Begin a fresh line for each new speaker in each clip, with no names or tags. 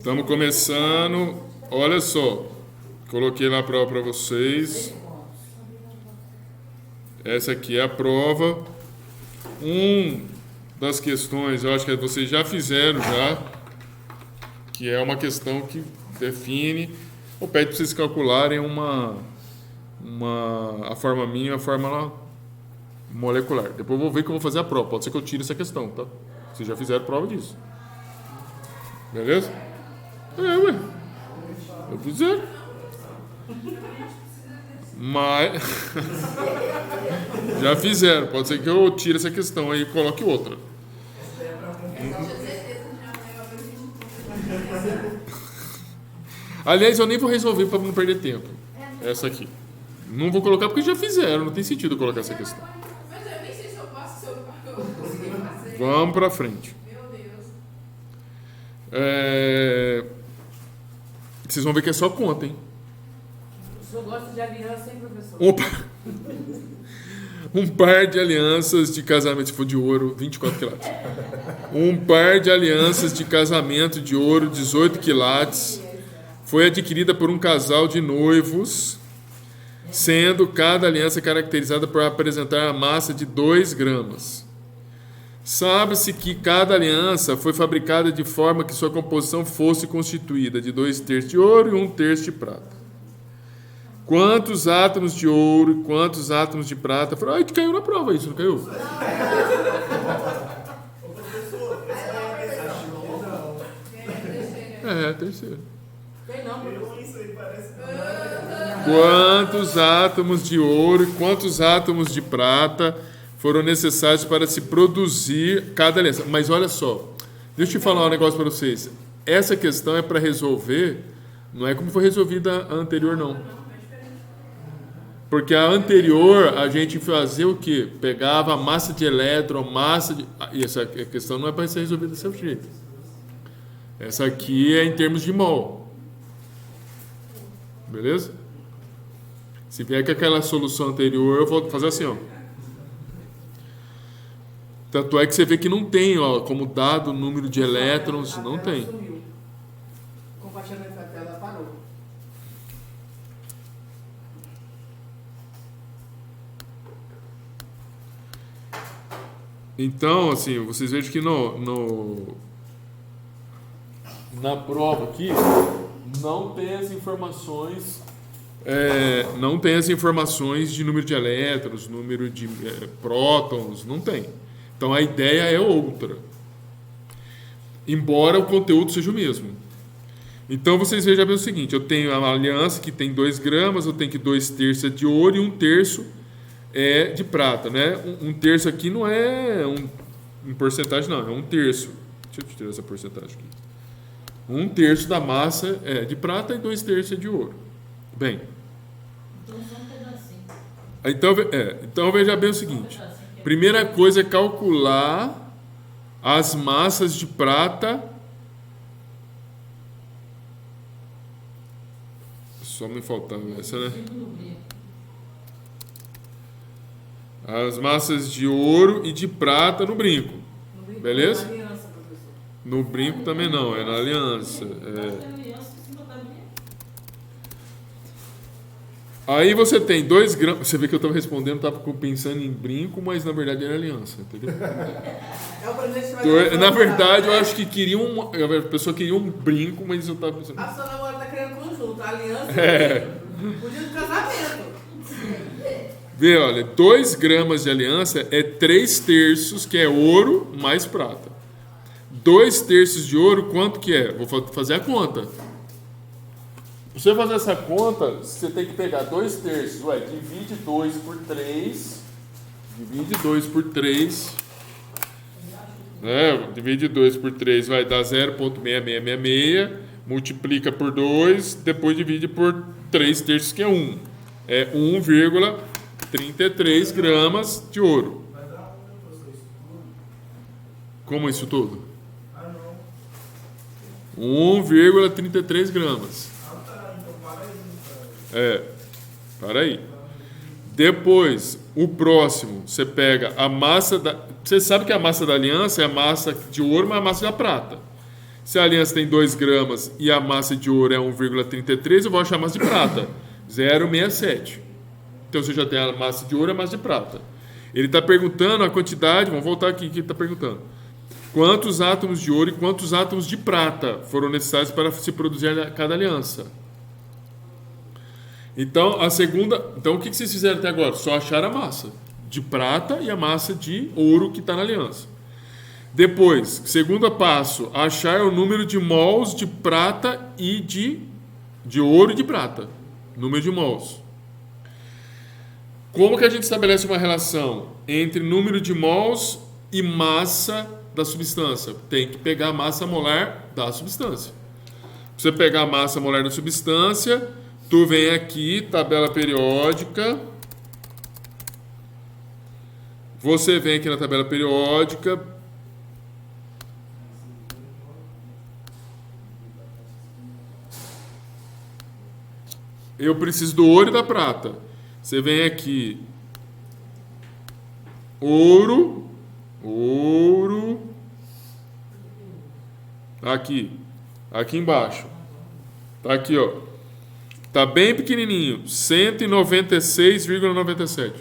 Estamos começando. Olha só, coloquei na prova para vocês. Essa aqui é a prova. Das questões, eu acho que vocês já fizeram que é uma questão que define ou pede para vocês calcularem a forma mínima, a fórmula molecular. Depois eu vou ver que eu vou fazer a prova. Pode ser que eu tire essa questão, tá? Vocês já fizeram prova disso. Beleza? Ué. Eu fizer. Mas já fizeram. Pode ser que eu tire essa questão aí e coloque outra. Aliás, eu nem vou resolver para não perder tempo. Essa aqui. Não vou colocar porque já fizeram. Não tem sentido colocar essa questão.
Mas eu nem sei se eu posso, se eu consegui fazer.
Vamos para frente.
Meu Deus.
Vocês vão ver que é só conta, hein?
O senhor gosta de aliança, hein, professor?
Um par de alianças de casamento, se for de ouro, 24 quilates. Um par de alianças de casamento de ouro, 18 quilates, foi adquirida por um casal de noivos, sendo cada aliança caracterizada por apresentar a massa de 2 gramas. Sabe-se que cada aliança foi fabricada de forma que sua composição fosse constituída de 2/3 de ouro e 1/3 de prata. Quantos átomos de ouro e quantos átomos de prata foram... Ai, caiu na prova isso, não caiu? Terceiro.
Tem não, professor.
Quantos átomos de ouro e quantos átomos de prata foram necessários para se produzir cada aliança? Mas olha só, deixa eu te falar um negócio para vocês. Essa questão é para resolver, não é como foi resolvida a anterior, não. Porque a anterior, a gente fazia o quê? Pegava a massa de elétron, e essa questão não é para ser resolvida desse jeito. Essa aqui é em termos de mol. Beleza? Se vier com aquela solução anterior, eu vou fazer assim, ó. Tanto é que você vê que não tem, ó, como dado o número de elétrons, não tem.
O compartilhamento da tela parou.
Então, assim, vocês vejam que na prova aqui não tem as informações de número de elétrons, número de prótons, não tem. Então a ideia é outra, embora o conteúdo seja o mesmo. Então vocês vejam bem o seguinte: eu tenho uma aliança que tem 2 gramas, eu tenho que 2/3 é de ouro e 1/3 é de prata, né? 1/3 aqui não é em porcentagem, não, é 1/3. Deixa eu tirar essa porcentagem aqui. 1/3 da massa é de prata e 2/3 é de ouro. Bem. Então veja bem o seguinte. Primeira coisa é calcular as massas de prata. Só me faltava essa, né? As massas de ouro e de prata no brinco. Beleza? No brinco também não, é na aliança. Aí você tem 2 gramas. Você vê que eu estava respondendo, estava pensando em brinco, mas na verdade era aliança, entendeu? Na verdade, eu acho que a pessoa queria um brinco, mas eu estava pensando.
A sua namorada está querendo conjunto, a aliança. Podia do casamento.
Vê, olha, 2 gramas de aliança é 3/3, que é ouro mais prata. 2/3 de ouro, quanto que é? Vou fazer a conta. Pra você fazer essa conta, você tem que pegar 2/3, divide 2 por 3. Divide 2 por 3. Divide 2 por 3 vai dar 0,6666. Multiplica por 2, depois divide por 3/3, que é 1. É 1,33 gramas de ouro. Como isso tudo? 1,33 gramas. Para aí. Depois, o próximo, você pega a massa da... Você sabe que a massa da aliança é a massa de ouro, mas a massa da prata. Se a aliança tem 2 gramas e a massa de ouro é 1,33, eu vou achar a massa de prata, 0,67. Então você já tem a massa de ouro e a massa de prata. Ele está perguntando a quantidade, vamos voltar aqui que ele está perguntando. Quantos átomos de ouro e quantos átomos de prata foram necessários para se produzir cada aliança? Então, o que vocês fizeram até agora? Só acharam a massa de prata e a massa de ouro que está na aliança. Depois, segundo passo, achar o número de mols de prata e de ouro e de prata. Número de mols. Como que a gente estabelece uma relação entre número de mols e massa da substância? Tem que pegar a massa molar da substância. Pra você pegar a massa molar da substância, tu vem aqui, tabela periódica. Você vem aqui na tabela periódica. Eu preciso do ouro e da prata. Você vem aqui, ouro, aqui embaixo, tá aqui, ó, tá bem pequenininho, 196,97,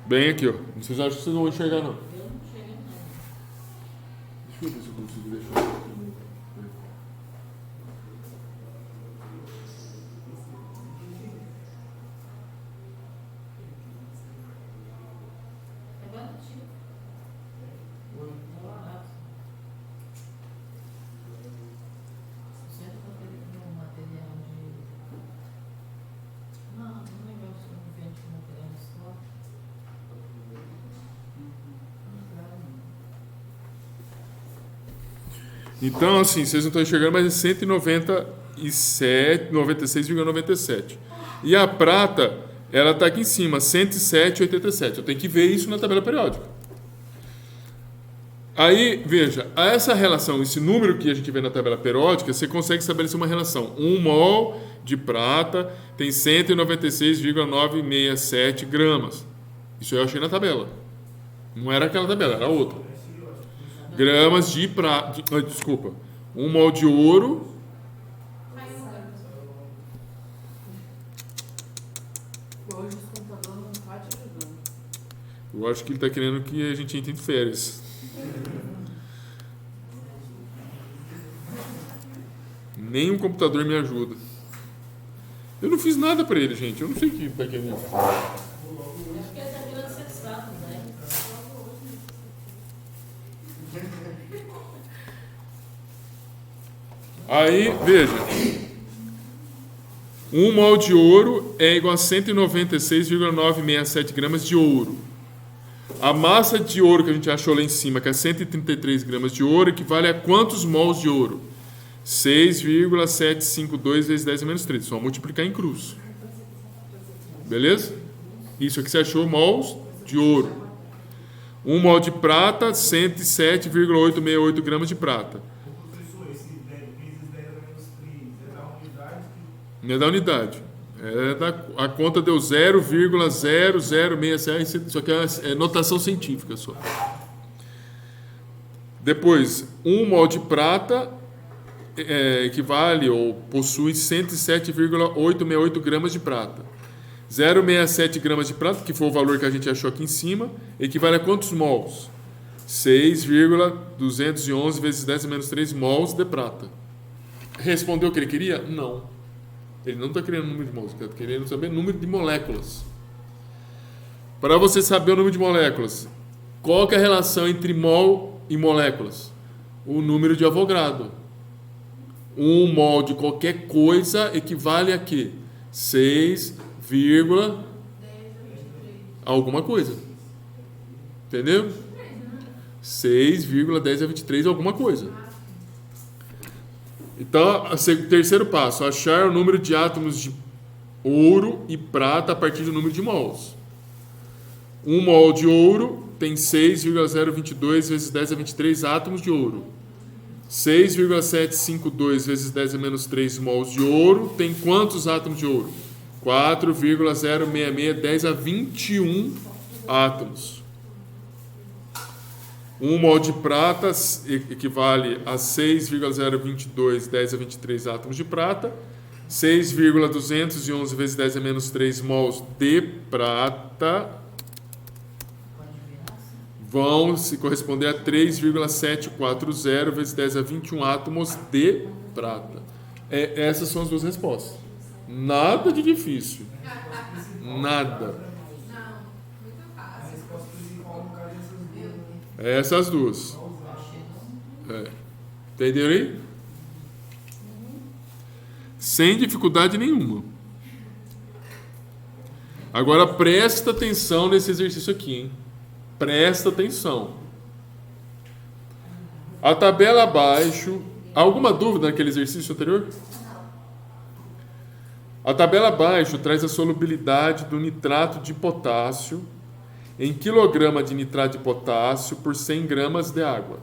bem aqui, ó, vocês acham que vocês não vão enxergar não? Deixa eu ver se eu consigo deixar. Então, assim, vocês não estão enxergando, mas é 196,97. E a prata, ela está aqui em cima, 107,87. Eu tenho que ver isso na tabela periódica. Aí, veja, essa relação, esse número que a gente vê na tabela periódica, você consegue estabelecer uma relação. 1 mol de prata tem 196,967 gramas. Isso eu achei na tabela. Não era aquela tabela, era outra. Gramas de prata. Desculpa. 1 mol de ouro.
Hoje o computador não está te ajudando.
Eu acho que ele está querendo que a gente entre em férias. Nem um computador me ajuda. Eu não fiz nada para ele, gente. Eu não sei o que está querendo.
Acho que ele está querendo ser status, né?
Aí, veja. 1 mol de ouro é igual a 196,967 gramas de ouro. A massa de ouro que a gente achou lá em cima, que é 133 gramas de ouro, equivale a quantos mols de ouro? 6,752 vezes 10 a menos 3. Só multiplicar em cruz. Beleza? Isso aqui você achou mols de ouro. 1 mol de prata, 107,868 gramas de prata. Não é da unidade. A conta deu 0,0067. Isso aqui é notação científica só. Depois, 1 mol de prata equivale ou possui 107,868 gramas de prata. 0,67 gramas de prata, que foi o valor que a gente achou aqui em cima, equivale a quantos mols? 6,211 vezes 10 a menos 3 mols de prata. Respondeu o que ele queria? Não. Ele não está querendo número de mols, ele está querendo saber o número de moléculas. Para você saber o número de moléculas, qual que é a relação entre mol e moléculas? O número de Avogadro. 1 mol de qualquer coisa equivale a quê? 6, alguma coisa. Entendeu? 6,10 a 23 alguma coisa. Então, terceiro passo, achar o número de átomos de ouro e prata a partir do número de mols. 1 mol de ouro tem 6,022 vezes 10 a 23 átomos de ouro. 6,752 vezes 10 a menos 3 mols de ouro tem quantos átomos de ouro? 4,066 10 a 21 átomos. 1 mol de prata equivale a 6,022 10 a 23 átomos de prata. 6,211 vezes 10 a menos 3 mols de prata vão se corresponder a 3,740 vezes 10 a 21 átomos de prata. Essas são as duas respostas. Nada de difícil. Nada.
Não, muito fácil.
Essas duas. Entenderam aí? Sem dificuldade nenhuma. Agora presta atenção nesse exercício aqui, hein? Presta atenção. A tabela abaixo. Alguma dúvida naquele exercício anterior? A tabela abaixo traz a solubilidade do nitrato de potássio em quilograma de nitrato de potássio por 100 gramas de água.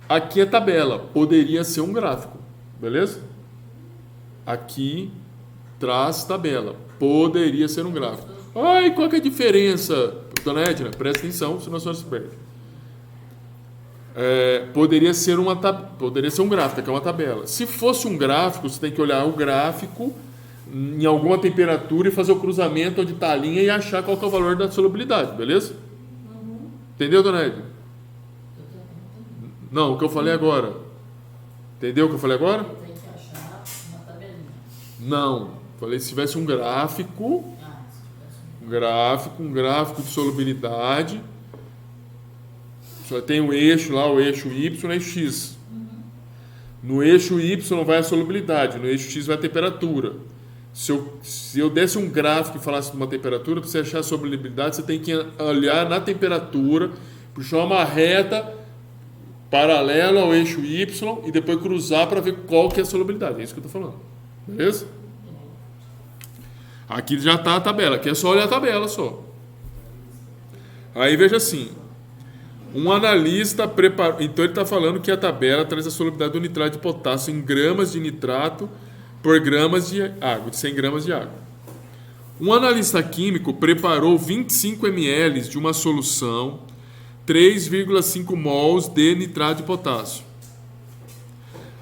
Aqui é tabela, poderia ser um gráfico, beleza? Aqui traz tabela, poderia ser um gráfico. Ai, qual que é a diferença? Dona Edna, presta atenção, senão a senhora se perde. Poderia ser um gráfico, que é uma tabela. Se fosse um gráfico, você tem que olhar o gráfico em alguma temperatura e fazer o cruzamento onde está a linha e achar qual que é o valor da solubilidade, beleza? Entendeu, Dona Edna? Não, o que eu falei agora. Entendeu o que eu falei agora?
Tem que achar uma tabelinha.
Não. Falei se tivesse um gráfico, um gráfico de solubilidade. Só tem o eixo lá, o eixo Y e o eixo X. No eixo Y vai a solubilidade, no eixo X vai a temperatura. Se eu desse um gráfico e falasse de uma temperatura, para você achar a solubilidade, você tem que olhar na temperatura, puxar uma reta paralela ao eixo Y e depois cruzar para ver qual que é a solubilidade. É isso que eu estou falando. Beleza? Aqui já está a tabela. Aqui é só olhar a tabela só. Aí veja assim. Um analista preparou... Então ele está falando que a tabela traz a solubilidade do nitrato de potássio em gramas de nitrato por gramas de água, de 100 gramas de água. Um analista químico preparou 25 ml de uma solução 3,5 mols de nitrato de potássio.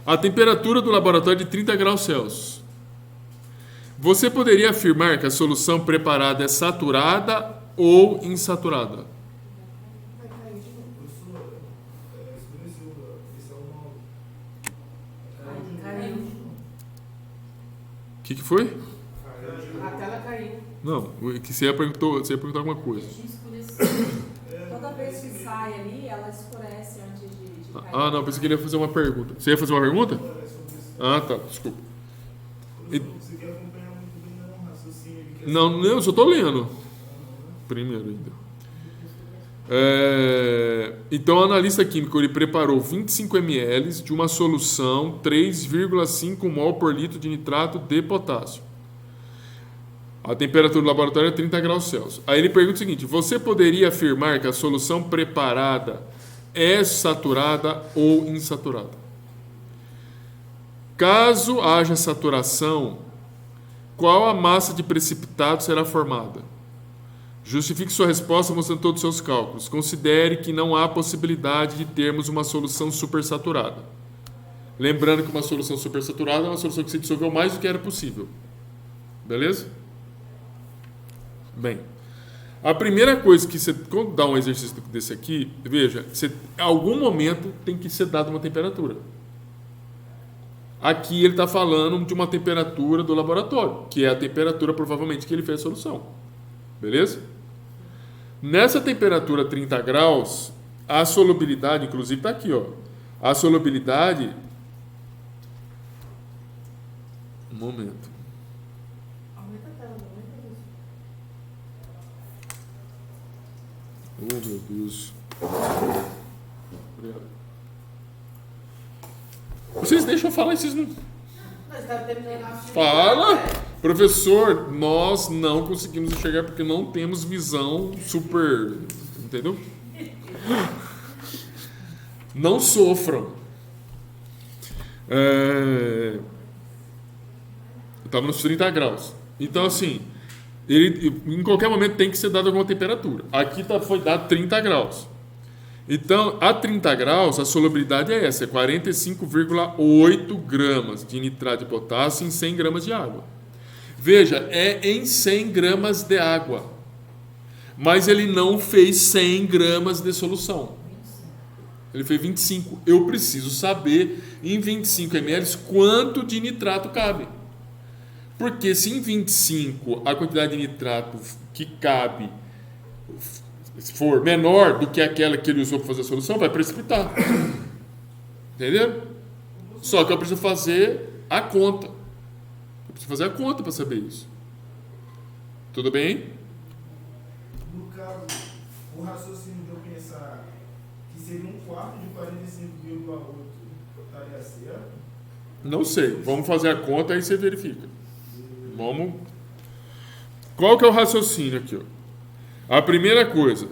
A temperatura do laboratório é de 30 graus Celsius. Você poderia afirmar que a solução preparada é saturada ou insaturada? O que foi?
A tela caiu.
Não, que você ia perguntar alguma coisa.
Toda vez que sai ali, ela escurece antes de cair.
Ah, não, pensei que ele ia fazer uma pergunta. Você ia fazer uma pergunta? Ah, tá, desculpa.
Você quer acompanhar muito bem no raciocínio?
Não, eu só estou lendo. Primeiro ainda. Então, o analista químico ele preparou 25 ml de uma solução 3,5 mol por litro de nitrato de potássio. A temperatura do laboratório é 30 graus Celsius. Aí ele pergunta o seguinte: você poderia afirmar que a solução preparada é saturada ou insaturada? Caso haja saturação, qual a massa de precipitado será formada? Justifique sua resposta mostrando todos os seus cálculos. Considere que não há possibilidade de termos uma solução supersaturada. Lembrando que uma solução supersaturada é uma solução que se dissolveu mais do que era possível. Beleza? Bem, a primeira coisa que você, quando dá um exercício desse aqui, veja, em algum momento tem que ser dada uma temperatura. Aqui ele está falando de uma temperatura do laboratório, que é a temperatura provavelmente que ele fez a solução. Beleza? Nessa temperatura 30 graus, a solubilidade, inclusive está aqui, ó. A solubilidade... Um momento.
Aumenta a tela, aumenta isso.
Oh, meu Deus. Obrigado. Vocês deixam eu falar e vocês não...
Mas tá terminando.
Fala! Professor, nós não conseguimos enxergar porque não temos visão super... Entendeu? Não sofram. Eu estava nos 30 graus. Então, assim, em qualquer momento tem que ser dado alguma temperatura. Aqui foi dado 30 graus. Então, a 30 graus, a solubilidade é essa, é 45,8 gramas de nitrato de potássio em 100 gramas de água. Veja, é em 100 gramas de água, mas ele não fez 100 gramas de solução. Ele fez 25. Eu preciso saber, em 25 ml, quanto de nitrato cabe. Porque se em 25 a quantidade de nitrato que cabe for menor do que aquela que ele usou para fazer a solução, vai precipitar. Entendeu? Só que eu preciso fazer a conta. Eu preciso fazer a conta para saber isso. Tudo bem?
No caso, o raciocínio de eu pensar que seria um quarto de 45,8 estaria certo?
Não sei. Vamos fazer a conta, aí você verifica. Vamos. Qual que é o raciocínio aqui? Ó? A primeira coisa,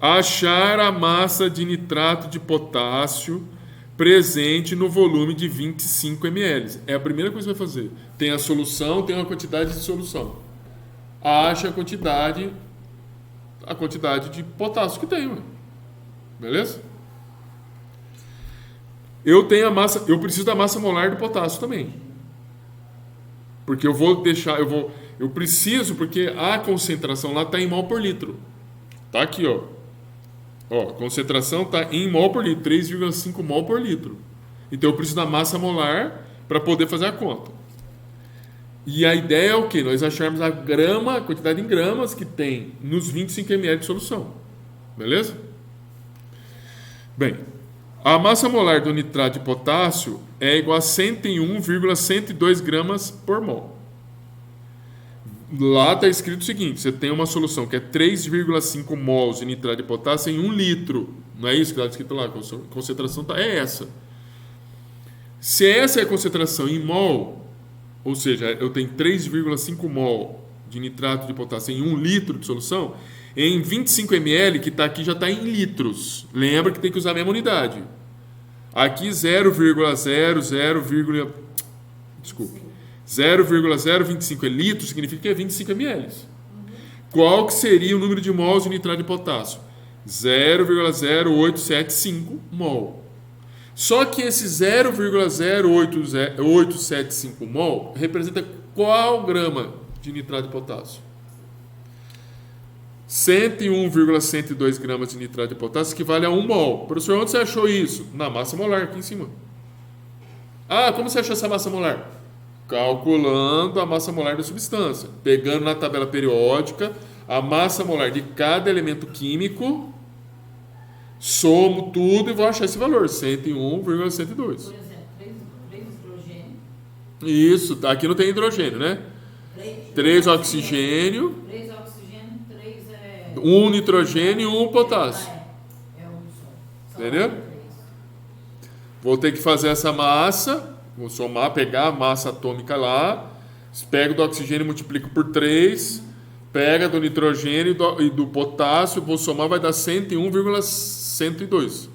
achar a massa de nitrato de potássio presente no volume de 25 ml. É a primeira coisa que vai fazer. Tem a solução, tem uma quantidade de solução. Acha a quantidade de potássio que tem, ué. Beleza? Eu preciso da massa molar do potássio também. Porque eu preciso, porque a concentração lá está em mol por litro. Tá aqui, ó. Ó, a concentração está em mol por litro, 3,5 mol por litro. Então eu preciso da massa molar para poder fazer a conta. E a ideia é o quê? Nós acharmos a quantidade em gramas que tem nos 25 ml de solução. Beleza? Bem, a massa molar do nitrato de potássio é igual a 101,102 gramas por mol. Lá está escrito o seguinte: você tem uma solução que é 3,5 mols de nitrato de potássio em 1 litro. Não é isso que está escrito lá? A concentração é essa. Se essa é a concentração em mol, ou seja, eu tenho 3,5 mol de nitrato de potássio em 1 litro de solução, em 25 ml, que está aqui, já está em litros. Lembra que tem que usar a mesma unidade. Aqui 0,025 litros significa que é 25 ml. Qual que seria o número de mols de nitrato de potássio? 0,0875 mol. Só que esse 0,0875 mol representa qual grama de nitrato de potássio? 101,102 gramas de nitrato de potássio equivale a 1 mol. Professor, onde você achou isso? Na massa molar, aqui em cima. Ah, como você achou essa massa molar? Calculando a massa molar da substância. Pegando na tabela periódica a massa molar de cada elemento químico, somo tudo e vou achar esse valor, 101,102.
Por exemplo, 3 hidrogênio.
Isso, aqui não tem hidrogênio, né? 3 oxigênio,
3 oxigênio, 3
1 nitrogênio e 1 potássio.
É um só.
Entendeu? Vou ter que fazer essa massa, vou somar, pegar a massa atômica lá, pego do oxigênio e multiplico por 3, pega do nitrogênio e do potássio, vou somar, vai dar 101,102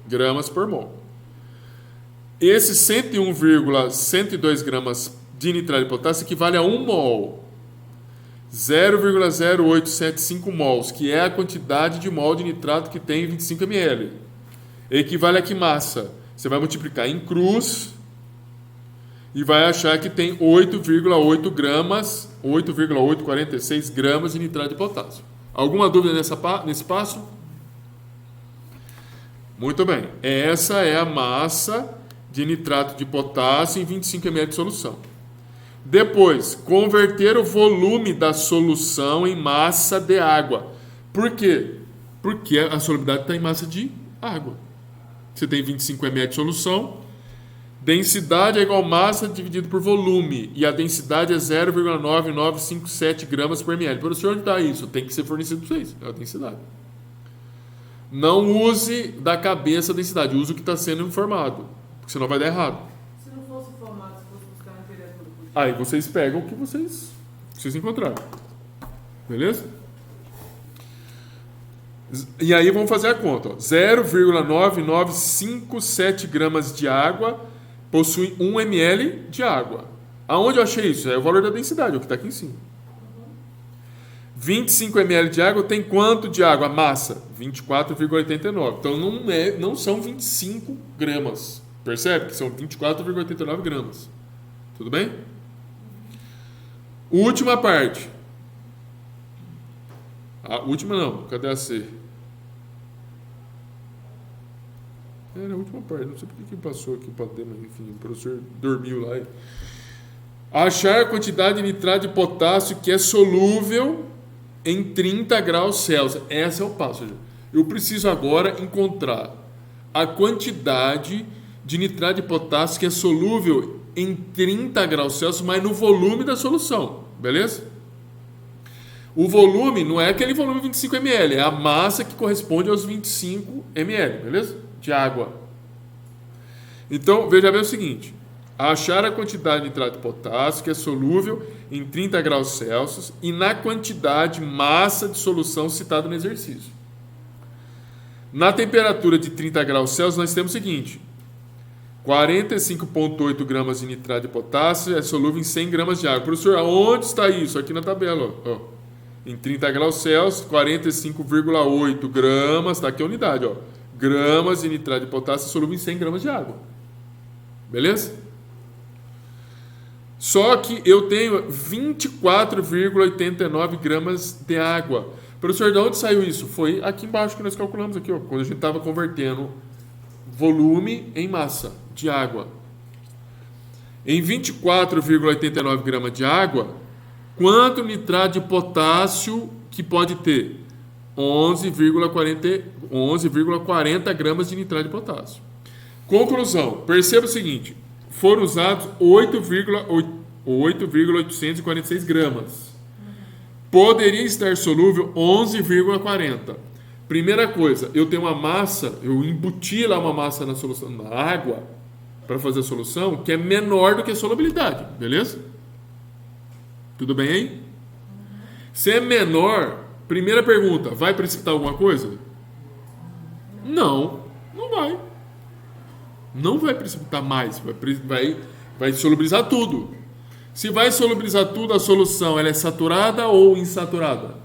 gramas por mol. Esse 101,102 gramas de nitrato de potássio equivale a 1 mol. 0,0875 mols, que é a quantidade de mol de nitrato que tem em 25 ml. Equivale a que massa? Você vai multiplicar em cruz e vai achar que tem 8,8 gramas, 8,846 gramas de nitrato de potássio. Alguma dúvida nesse passo? Muito bem. Essa é a massa de nitrato de potássio em 25 ml de solução. Depois, converter o volume da solução em massa de água. Por quê? Porque a solubilidade está em massa de água. Você tem 25 ml de solução, densidade é igual a massa dividido por volume, e a densidade é 0,9957 gramas por ml. Professor, onde está isso? Tem que ser fornecido para vocês, é a densidade. Não use da cabeça a densidade, use o que está sendo informado, porque senão vai dar errado.
Se não fosse formado, se fosse buscar na literatura.
Aí vocês pegam o que vocês encontraram. Beleza? E aí vamos fazer a conta. 0,9957 gramas de água possui 1 ml de água. Aonde eu achei isso? É o valor da densidade, o que está aqui em cima. 25 ml de água tem quanto de água? Massa, 24,89. Então não são 25 gramas. Percebe que são 24,89 gramas. Tudo bem? Última parte. A última não, cadê a C? Era a última parte, não sei por que passou aqui para tema, enfim, o professor dormiu lá. Achar a quantidade de nitrato de potássio que é solúvel em 30 graus Celsius. Esse é o passo. Eu preciso agora encontrar a quantidade de nitrato de potássio que é solúvel em 30 graus Celsius, mas no volume da solução, beleza? O volume não é aquele volume 25 ml, é a massa que corresponde aos 25 ml, beleza? De água. Então, veja bem o seguinte: achar a quantidade de nitrato de potássio que é solúvel em 30 graus Celsius e na quantidade massa de solução citada no exercício. Na temperatura de 30 graus Celsius, nós temos o seguinte: 45,8 gramas de nitrato de potássio é solúvel em 100 gramas de água. Professor, aonde está isso? Aqui na tabela. Ó. Em 30 graus Celsius, 45,8 gramas, está aqui a unidade, ó, gramas de nitrato de potássio é solúvel em 100 gramas de água. Beleza? Só que eu tenho 24,89 gramas de água. Professor, de onde saiu isso? Foi aqui embaixo que nós calculamos, aqui, ó, quando a gente estava convertendo volume em massa de água. Em 24,89 gramas de água, quanto nitrato de potássio que pode ter? 11,40 gramas de nitrato de potássio. Conclusão, perceba o seguinte: foram usados 8,846 gramas. Poderia estar solúvel 11,40. Primeira coisa, eu tenho uma massa, eu embuti lá uma massa na solução, na água, para fazer a solução, que é menor do que a solubilidade, beleza? Tudo bem aí? Se é menor, primeira pergunta, vai precipitar alguma coisa? Não, não vai. Não vai precipitar mais, vai solubilizar tudo. Se vai solubilizar tudo, a solução ela é saturada ou insaturada?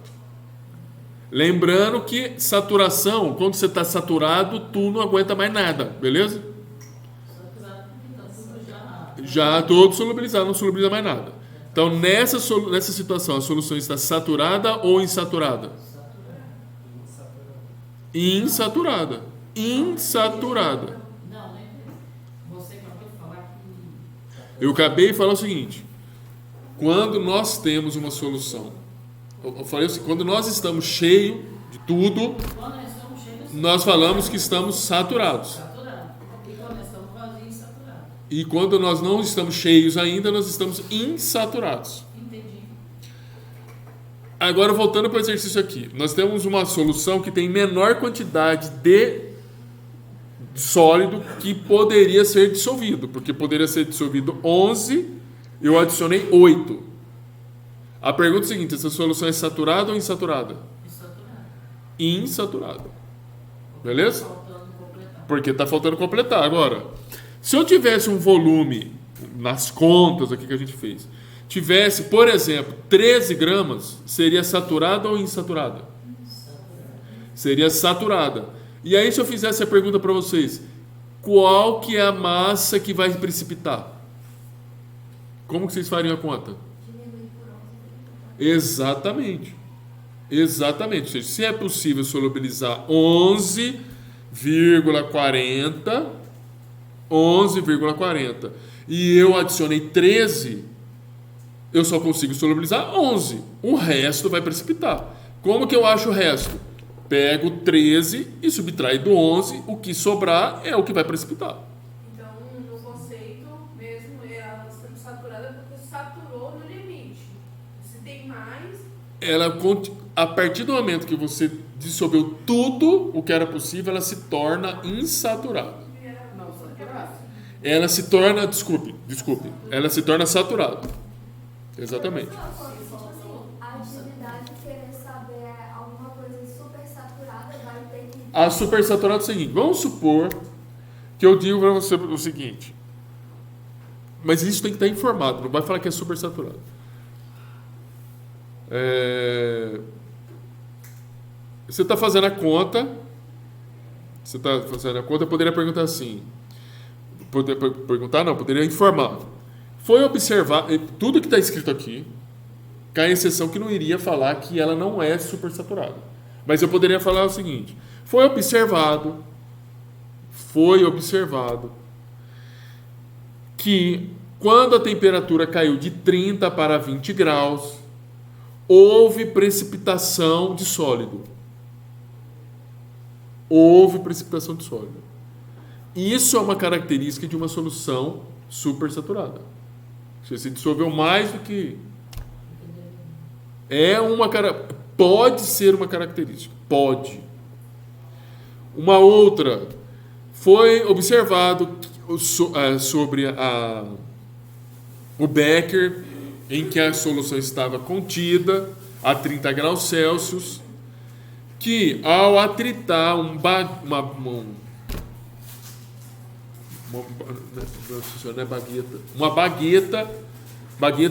Lembrando que saturação, quando você está saturado, tu não aguenta mais nada, beleza? Já todo solubilizado, não solubiliza mais nada. Então, nessa situação, a solução está saturada ou insaturada? Insaturada. Insaturada.
Não, nem você acabou de falar que...
Eu acabei de falar o seguinte: quando nós temos uma solução, eu falei assim, quando nós estamos cheios de tudo, nós falamos que estamos saturados.
E quando estamos vazios, insaturados.
E quando nós não estamos cheios ainda, nós estamos insaturados.
Entendi.
Agora, voltando para o exercício aqui, nós temos uma solução que tem menor quantidade de sólido que poderia ser dissolvido, porque poderia ser dissolvido 11, eu adicionei 8. A pergunta é a seguinte: essa solução é saturada ou insaturada? Insaturada. Beleza? Porque está faltando completar. Agora, se eu tivesse um volume, nas contas aqui que a gente fez, tivesse, por exemplo, 13 gramas, seria saturada ou insaturada? Seria saturada. E aí, se eu fizesse a pergunta para vocês, qual que é a massa que vai precipitar? Como que vocês fariam a conta? Exatamente. Exatamente. Ou seja, se é possível solubilizar 11,40 e eu adicionei 13, eu só consigo solubilizar 11. O resto vai precipitar. Como que eu acho o resto? Pego 13 e subtrai do 11, o que sobrar é o que vai precipitar.
Então, no conceito mesmo, ela sendo saturada porque saturou no limite. Se tem mais...
A partir do momento que você dissolveu tudo o que era possível, ela se torna insaturada.
Não, saturado.
Ela se torna, desculpe, ela se torna saturada. Exatamente.
A atividade querer saber alguma coisa supersaturada vai ter que...
A supersaturada é o seguinte: vamos supor que eu digo para você o seguinte, mas isso tem que estar informado, não vai falar que é supersaturado. Você está fazendo a conta. Eu poderia perguntar assim. Poderia informar. Foi observar tudo que está escrito aqui, com a exceção que não iria falar que ela não é supersaturada. Mas eu poderia falar o seguinte: foi observado que quando a temperatura caiu de 30 para 20 graus, houve precipitação de sólido. Isso é uma característica de uma solução supersaturada. Se dissolveu mais do que... Pode ser uma característica. Pode. Uma outra, foi observado sobre o becker, em que a solução estava contida a 30 graus Celsius, que ao atritar uma bagueta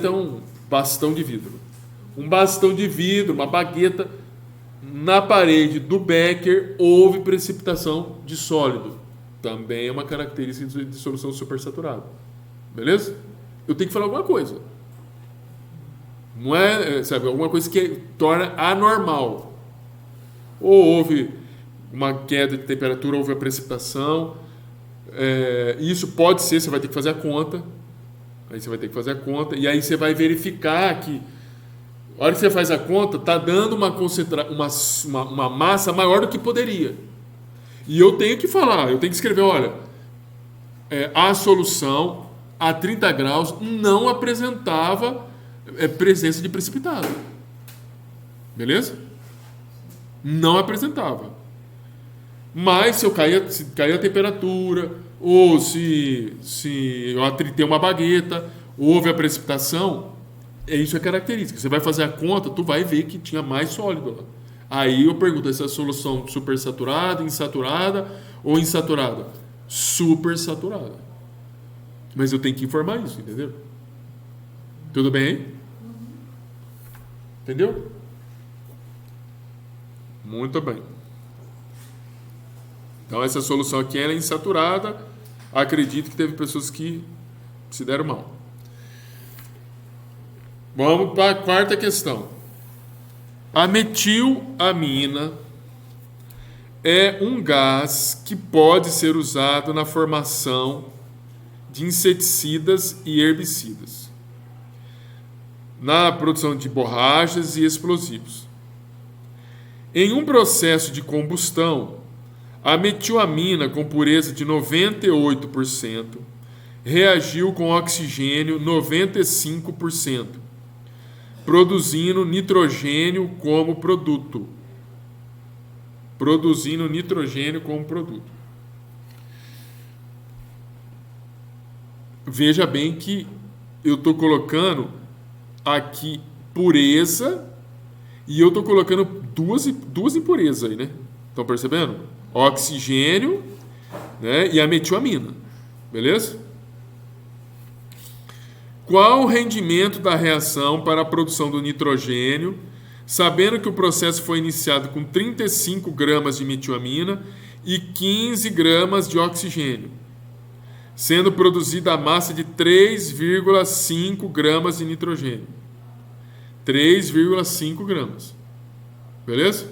é um bastão de vidro. Uma bagueta na parede do becker, houve precipitação de sólido. Também é uma característica de solução supersaturada. Beleza? Eu tenho que falar alguma coisa. Não é, alguma coisa que torna anormal. Ou houve uma queda de temperatura, houve a precipitação. Isso pode ser, você vai ter que fazer a conta. E aí você vai verificar que, a hora que você faz a conta, está dando uma massa maior do que poderia. E eu tenho que falar, eu tenho que escrever, olha, a solução a 30 graus não apresentava presença de precipitado. Beleza? Não apresentava. Mas se cair a temperatura, ou se eu atritei uma bagueta, houve a precipitação, isso é característica. Você vai fazer a conta, tu vai ver que tinha mais sólido lá. Aí eu pergunto, essa solução supersaturada, insaturada ou insaturada? Supersaturada. Mas eu tenho que informar isso, entendeu? Tudo bem? Entendeu? Muito bem. Então essa solução aqui ela é insaturada. Acredito que teve pessoas que se deram mal. Vamos para a quarta questão. A metilamina é um gás que pode ser usado na formação de inseticidas e herbicidas, na produção de borrachas e explosivos. Em um processo de combustão, a metilamina com pureza de 98% reagiu com oxigênio 95%, produzindo nitrogênio como produto. Veja bem que eu estou colocando aqui pureza e eu estou colocando duas impurezas aí, né? Estão percebendo? Oxigênio, né? E a metilamina. Beleza? Qual o rendimento da reação para a produção do nitrogênio, sabendo que o processo foi iniciado com 35 gramas de metilamina e 15 gramas de oxigênio, sendo produzida a massa de 3,5 gramas de nitrogênio. 3,5 gramas. Beleza?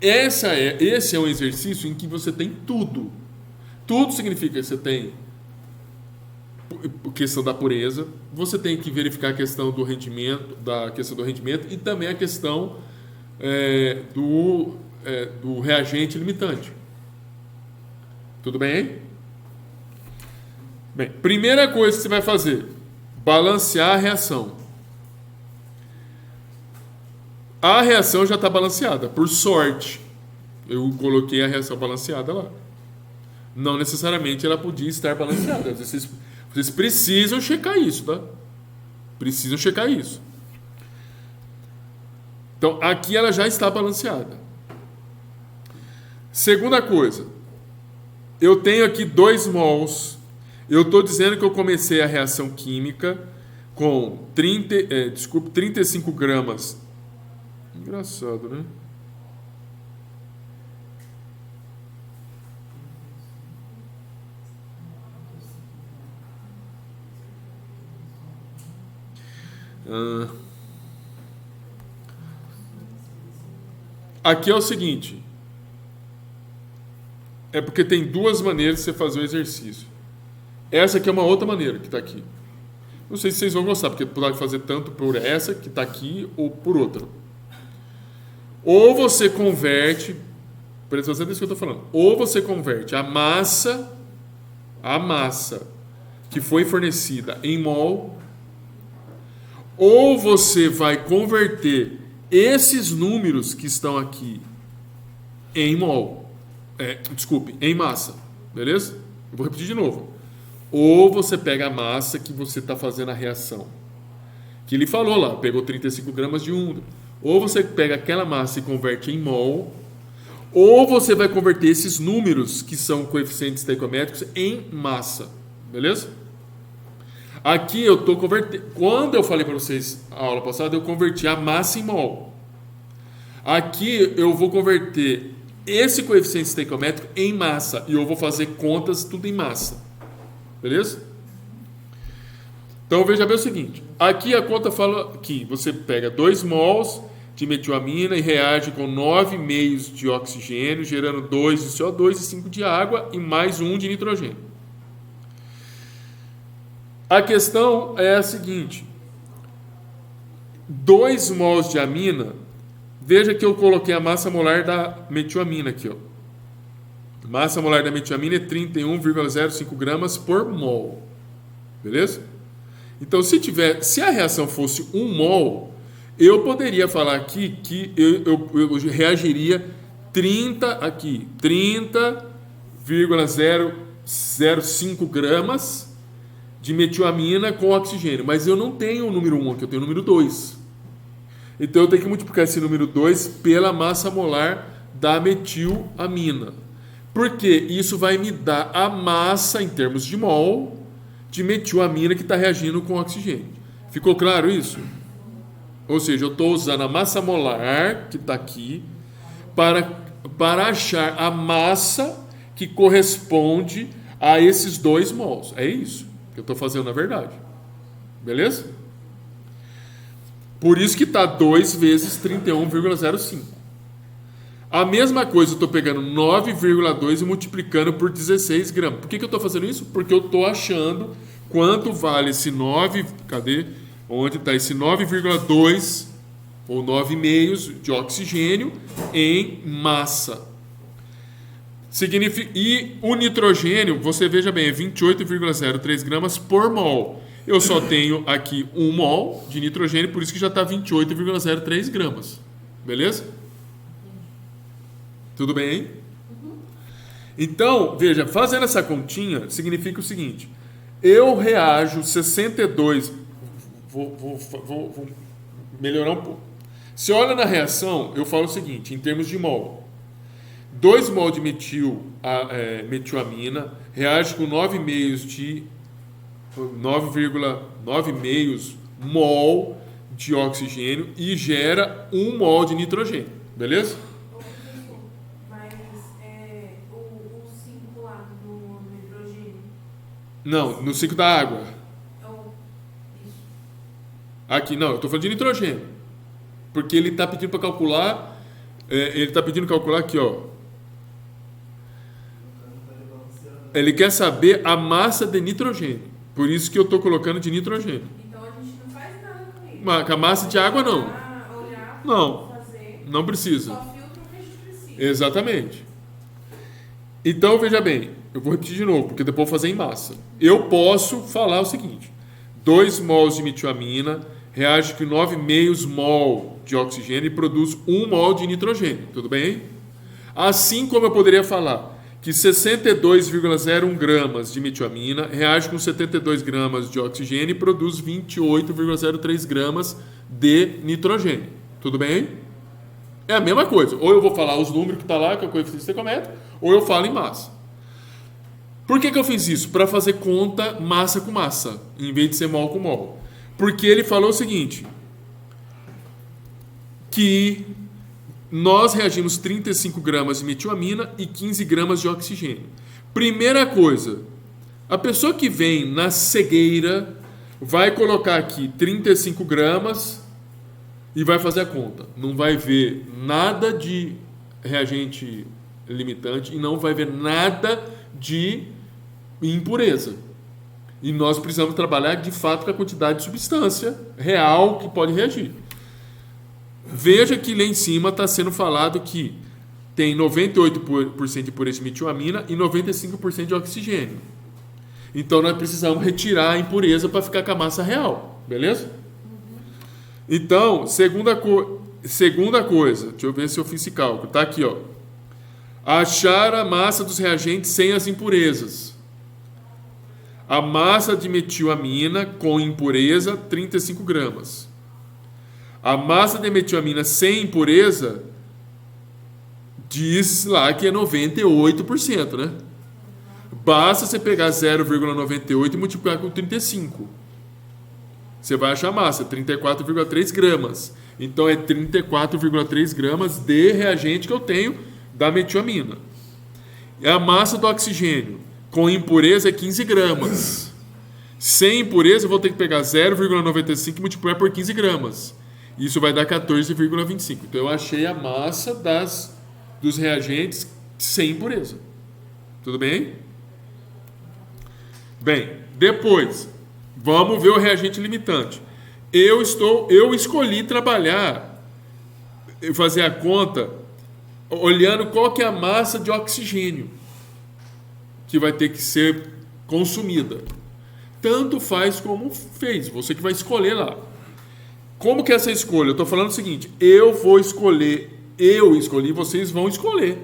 Esse é um exercício em que você tem tudo. Tudo significa que você tem a questão da pureza, você tem que verificar a questão do rendimento, e também a questão do reagente limitante. Tudo bem? Bem, primeira coisa que você vai fazer, balancear a reação. A reação já está balanceada, por sorte. Eu coloquei a reação balanceada lá. Não necessariamente ela podia estar balanceada. Vocês precisam checar isso, tá? Precisam checar isso. Então, aqui ela já está balanceada. Segunda coisa. Eu tenho aqui 2 mols. Eu estou dizendo que eu comecei a reação química com 35 gramas. Engraçado, né? Aqui é o seguinte. É porque tem duas maneiras de você fazer o exercício. Essa aqui é uma outra maneira que está aqui. Não sei se vocês vão gostar, porque pode fazer tanto por essa que está aqui ou por outra. Ou você converte, presta atenção nisso que eu estou falando, ou você converte a massa que foi fornecida em mol, ou você vai converter esses números que estão aqui em mol, em massa, beleza? Eu vou repetir de novo. Ou você pega a massa que você está fazendo a reação, que ele falou lá, pegou 35 gramas de um. Ou você pega aquela massa e converte em mol, ou você vai converter esses números, que são coeficientes estequiométricos, em massa, beleza? Aqui eu estou convertendo. Quando eu falei para vocês a aula passada, eu converti a massa em mol. Aqui eu vou converter esse coeficiente estequiométrico em massa, e eu vou fazer contas tudo em massa. Beleza? Então veja bem o seguinte. Aqui a conta fala que você pega 2 mols de metilamina e reage com 9,5 de oxigênio, gerando 2 de CO2 e 5 de água e mais 1 de nitrogênio. A questão é a seguinte. 2 mols de amina, veja que eu coloquei a massa molar da metilamina aqui, ó. Massa molar da metilamina é 31,05 gramas por mol. Beleza? Então, se a reação fosse 1 mol, eu poderia falar aqui que eu reagiria 30,005 gramas de metilamina com oxigênio. Mas eu não tenho o número 1 aqui, eu tenho o número 2. Então, eu tenho que multiplicar esse número 2 pela massa molar da metilamina. Porque isso vai me dar a massa, em termos de mol, de metilamina que está reagindo com oxigênio. Ficou claro isso? Ou seja, eu estou usando a massa molar, que está aqui, para achar a massa que corresponde a esses 2 mols. É isso que eu estou fazendo na verdade. Beleza? Por isso que está 2 vezes 31,05. A mesma coisa, eu estou pegando 9,2 e multiplicando por 16 gramas. Por que eu estou fazendo isso? Porque eu estou achando quanto vale esse 9... Cadê? Onde está esse 9,2 ou 9,5 de oxigênio em massa. E o nitrogênio, você veja bem, é 28,03 gramas por mol. Eu só tenho aqui 1 mol de nitrogênio, por isso que já está 28,03 gramas. Beleza? Tudo bem aí? Então, veja, fazendo essa continha, significa o seguinte. Eu reajo 62... Vou melhorar um pouco. Se olha na reação, eu falo o seguinte, em termos de mol. 2 mol de metilamina reage com 9,5 mol de oxigênio e gera 1 mol de nitrogênio. Beleza?
Mas o 5 lá do nitrogênio.
Não, no ciclo da água. Aqui, não, eu estou falando de nitrogênio. Porque ele está pedindo para calcular. Ele está pedindo calcular aqui, ó. Ele quer saber a massa de nitrogênio. Por isso que eu estou colocando de nitrogênio.
Então a gente não faz nada com isso.
Com a massa de água, não.
Olhar,
Não,
fazer,
não precisa.
só filtra o que a gente precisa.
Exatamente. Então, veja bem, eu vou repetir de novo, porque depois eu vou fazer em massa. Eu posso falar o seguinte: 2 mols de metilamina reage com 9,5 mol de oxigênio e produz 1 mol de nitrogênio. Tudo bem? Assim como eu poderia falar que 62,01 gramas de metilamina reage com 72 gramas de oxigênio e produz 28,03 gramas de nitrogênio. Tudo bem? É a mesma coisa. Ou eu vou falar os números que está lá, que é o coeficiente estequiométrico, ou eu falo em massa. Por que eu fiz isso? Para fazer conta massa com massa, em vez de ser mol com mol. Porque ele falou o seguinte, que nós reagimos 35 gramas de metilamina e 15 gramas de oxigênio. Primeira coisa, a pessoa que vem na cegueira vai colocar aqui 35 gramas e vai fazer a conta. Não vai ver nada de reagente limitante e não vai ver nada de impureza. E nós precisamos trabalhar de fato com a quantidade de substância real que pode reagir. Veja que lá em cima está sendo falado que tem 98% de pureza de metilamina e 95% de oxigênio. Então nós precisamos retirar a impureza para ficar com a massa real, beleza? Então, segunda coisa, deixa eu ver se eu fiz esse cálculo, está aqui, ó. Achar a massa dos reagentes sem as impurezas. A massa de metilamina com impureza, 35 gramas. A massa de metilamina sem impureza diz lá que é 98%, né? Basta você pegar 0,98 e multiplicar com 35. Você vai achar a massa, 34,3 gramas. Então é 34,3 gramas de reagente que eu tenho da metilamina. E a massa do oxigênio com impureza é 15 gramas. Sem impureza eu vou ter que pegar 0,95 e multiplicar por 15 gramas. Isso vai dar 14,25. Então eu achei a massa dos reagentes sem impureza. Tudo bem? Bem, depois, vamos ver o reagente limitante. Eu escolhi trabalhar, fazer a conta, olhando qual que é a massa de oxigênio que vai ter que ser consumida. Tanto faz como fez, você que vai escolher lá. Como que é essa escolha? Eu estou falando o seguinte, eu escolhi, vocês vão escolher.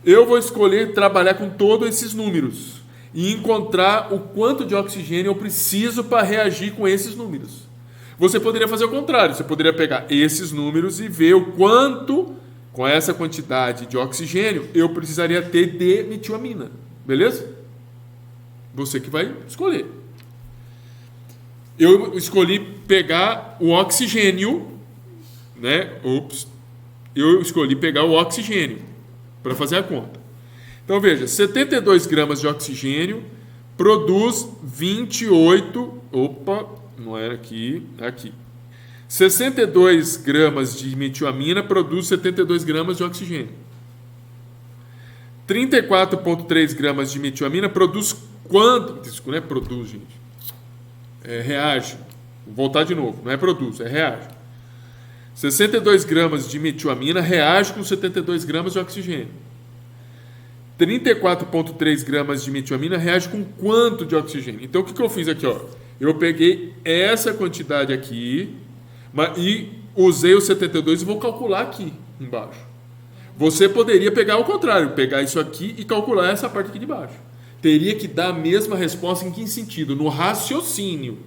Eu vou escolher trabalhar com todos esses números e encontrar o quanto de oxigênio eu preciso para reagir com esses números. Você poderia fazer o contrário, você poderia pegar esses números e ver o quanto, com essa quantidade de oxigênio, eu precisaria ter de metilamina. Beleza? Você que vai escolher. Eu escolhi pegar o oxigênio, né? Eu escolhi pegar o oxigênio para fazer a conta. Então veja, 72 gramas de oxigênio produz 28. Não era aqui. 62 gramas de metilamina produz 72 gramas de oxigênio. 34,3 gramas de metilamina produz quanto? Isso não é produz, gente. Reage. Vou voltar de novo. Não é produz, é reage. 62 gramas de metilamina reage com 72 gramas de oxigênio. 34,3 gramas de metilamina reage com quanto de oxigênio? Então, o que eu fiz aqui? Eu peguei essa quantidade aqui e usei os 72 e vou calcular aqui embaixo. Você poderia pegar o contrário, pegar isso aqui e calcular essa parte aqui de baixo. Teria que dar a mesma resposta em que sentido? No raciocínio.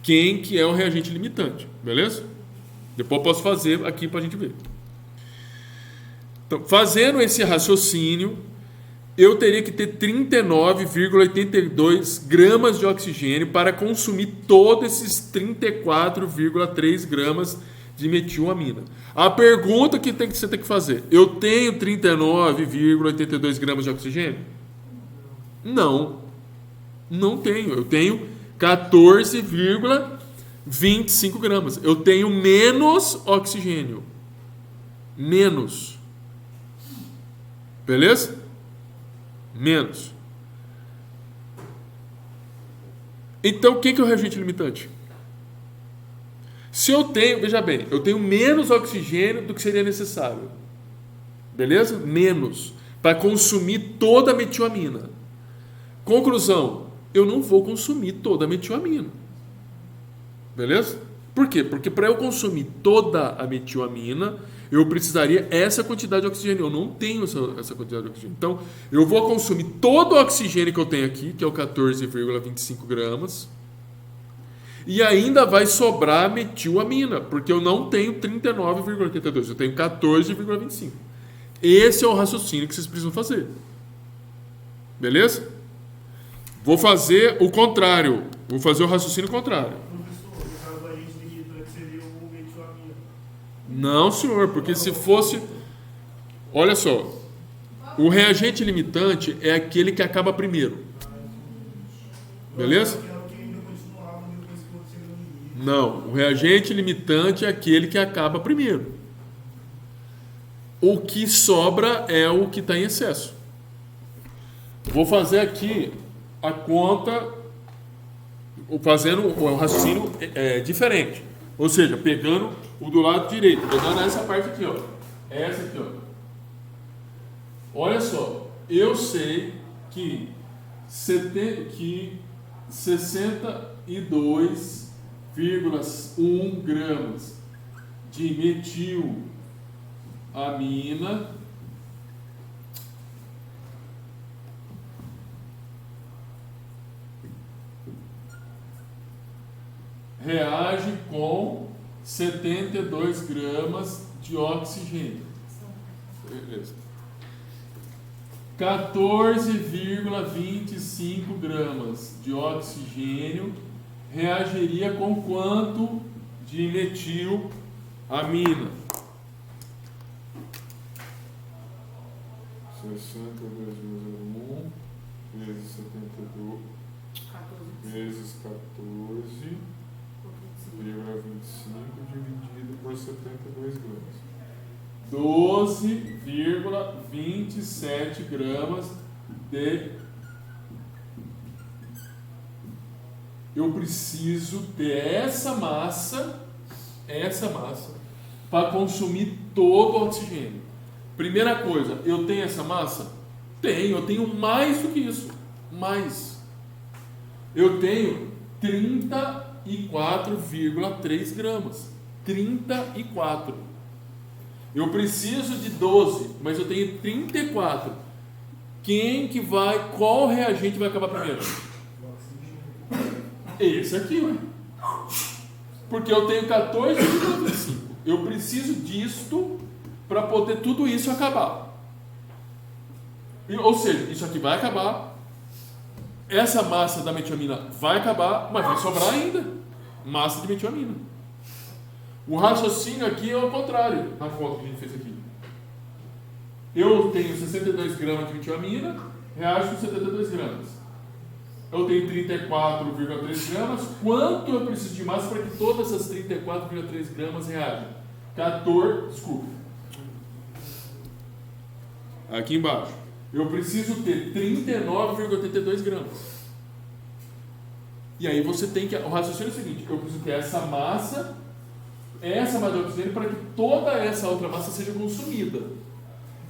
Quem que é o reagente limitante, beleza? Depois eu posso fazer aqui para a gente ver. Então, fazendo esse raciocínio, eu teria que ter 39,82 gramas de oxigênio para consumir todos esses 34,3 gramas de metilamina. A pergunta que você tem que fazer: eu tenho 39,82 gramas de oxigênio? Não tenho. Eu tenho 14,25 gramas. Eu tenho menos oxigênio. Menos. Beleza? Menos. Então, o que é o reagente limitante? Se eu tenho, veja bem, eu tenho menos oxigênio do que seria necessário. Beleza? Menos. Para consumir toda a metilamina. Conclusão, eu não vou consumir toda a metilamina. Beleza? Por quê? Porque para eu consumir toda a metilamina, eu precisaria essa quantidade de oxigênio. Eu não tenho essa quantidade de oxigênio. Então, eu vou consumir todo o oxigênio que eu tenho aqui, que é o 14,25 gramas, e ainda vai sobrar metilamina, porque eu não tenho 39,82, eu tenho 14,25. Esse é o raciocínio que vocês precisam fazer. Beleza? Vou fazer o contrário. Vou fazer o raciocínio contrário.
Professor, no caso a gente limitante seria o metionamina.
Não, senhor, porque se fosse... Olha só. O reagente limitante é aquele que acaba primeiro. Beleza?
Eu quero que ainda continuava depois que você chega no limite.
Não, o reagente limitante é aquele que acaba primeiro. O que sobra é o que está em excesso. Vou fazer aqui a conta, fazendo o raciocínio diferente. Ou seja, pegando o do lado direito, pegando essa parte aqui, ó. Essa aqui, ó. Olha só, eu sei que 62,1 gramas de metilamina reage com 72 gramas de oxigênio. Beleza. 14,25 gramas de oxigênio reagiria com quanto de metilamina? 62,1 vezes 72 vezes 14,25 dividido por 72 gramas. 12,27 gramas de... Eu preciso ter essa massa, para consumir todo o oxigênio. Primeira coisa, eu tenho essa massa? Tenho, eu tenho mais do que isso. Mais. Eu tenho 34,3 gramas. 34. Eu preciso de 12, mas eu tenho 34. Qual reagente vai acabar primeiro? Esse aqui, ué. Porque eu tenho 14,25. Eu preciso disto para poder tudo isso acabar. Ou seja, isso aqui vai acabar. Essa massa da metilamina vai acabar, mas vai sobrar ainda massa de metilamina. O raciocínio aqui é o contrário na conta que a gente fez aqui. Eu tenho 62 gramas de metilamina, reage com 72 gramas. Eu tenho 34,3 gramas. Quanto eu preciso de massa para que todas essas 34,3 gramas reajam? Aqui embaixo. Eu preciso ter 39,82 gramas. E aí você tem que... O raciocínio é o seguinte: eu preciso ter essa massa de oxigênio para que toda essa outra massa seja consumida.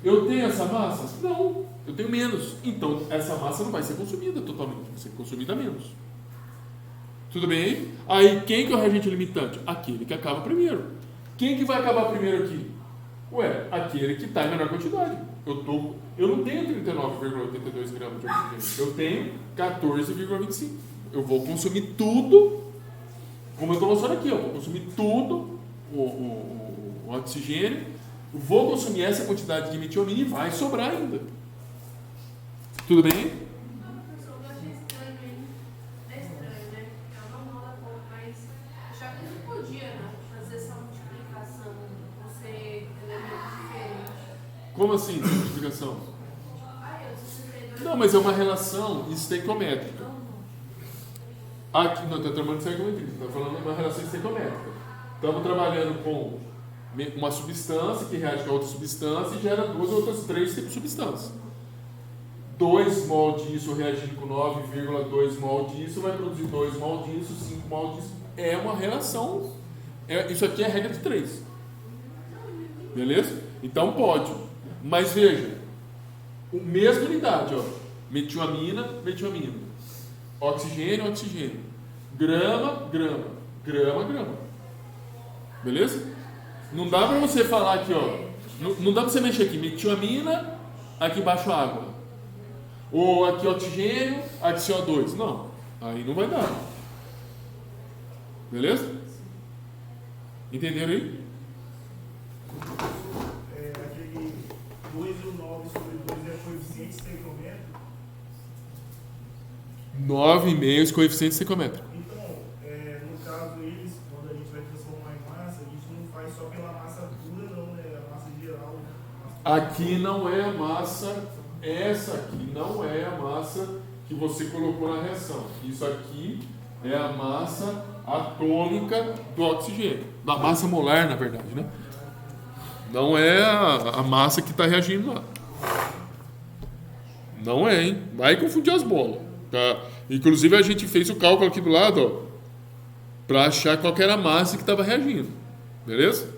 Eu tenho essa massa? Não, eu tenho menos. Então, essa massa não vai ser consumida totalmente, vai ser consumida menos. Tudo bem? Aí, quem que é o reagente limitante? Aquele que acaba primeiro. Quem que vai acabar primeiro aqui? Ué, aquele que está em menor quantidade. Eu não tenho 39,82 gramas de oxigênio, eu tenho 14,25. Eu vou consumir tudo, como eu estou mostrando aqui, eu vou consumir tudo o oxigênio, vou consumir essa quantidade de metilamina e vai sobrar ainda. Tudo bem?
Professor, eu achei estranho, hein? É estranho, né? É o normal da conta, mas achava que não podia, né, fazer essa multiplicação por ser elementos diferentes.
Como assim, multiplicação?
Eu 62.
Não, mas é uma relação estequiométrica. Aqui, não, está trabalhando de estequiometria, está falando de uma relação estequiométrica. Estamos trabalhando com uma substância que reage com a outra substância e gera duas ou outras três tipos de substância. 2 mol disso reagindo com 9,2 mol disso vai produzir 2 mol disso, 5 mol disso. É uma relação. Isso aqui é a regra de 3. Beleza? Então pode. Mas veja, a mesma unidade, ó. Metilamina. Oxigênio. Grama. Beleza? Não dá pra você falar aqui, ó. Não dá pra você mexer aqui. Metilamina, aqui embaixo água. Ou aqui oxigênio, aqui CO2. Não. Aí não vai dar. Beleza? Entenderam aí?
Aquele 2 e o 9 sobre 2 é coeficiente estequiométrico?
9,5 esse coeficiente estequiométrico.
Então, no caso, eles, quando a gente vai transformar em massa, a gente não faz só pela massa pura, não, né? A massa geral.
Aqui não é a massa, essa aqui não é a massa que você colocou na reação. Isso aqui é a massa atômica do oxigênio, da massa molar, na verdade, né? Não é a massa que está reagindo lá. Não é, hein? Vai confundir as bolas. Tá? Inclusive a gente fez o cálculo aqui do lado, ó, para achar qual que era a massa que estava reagindo. Beleza?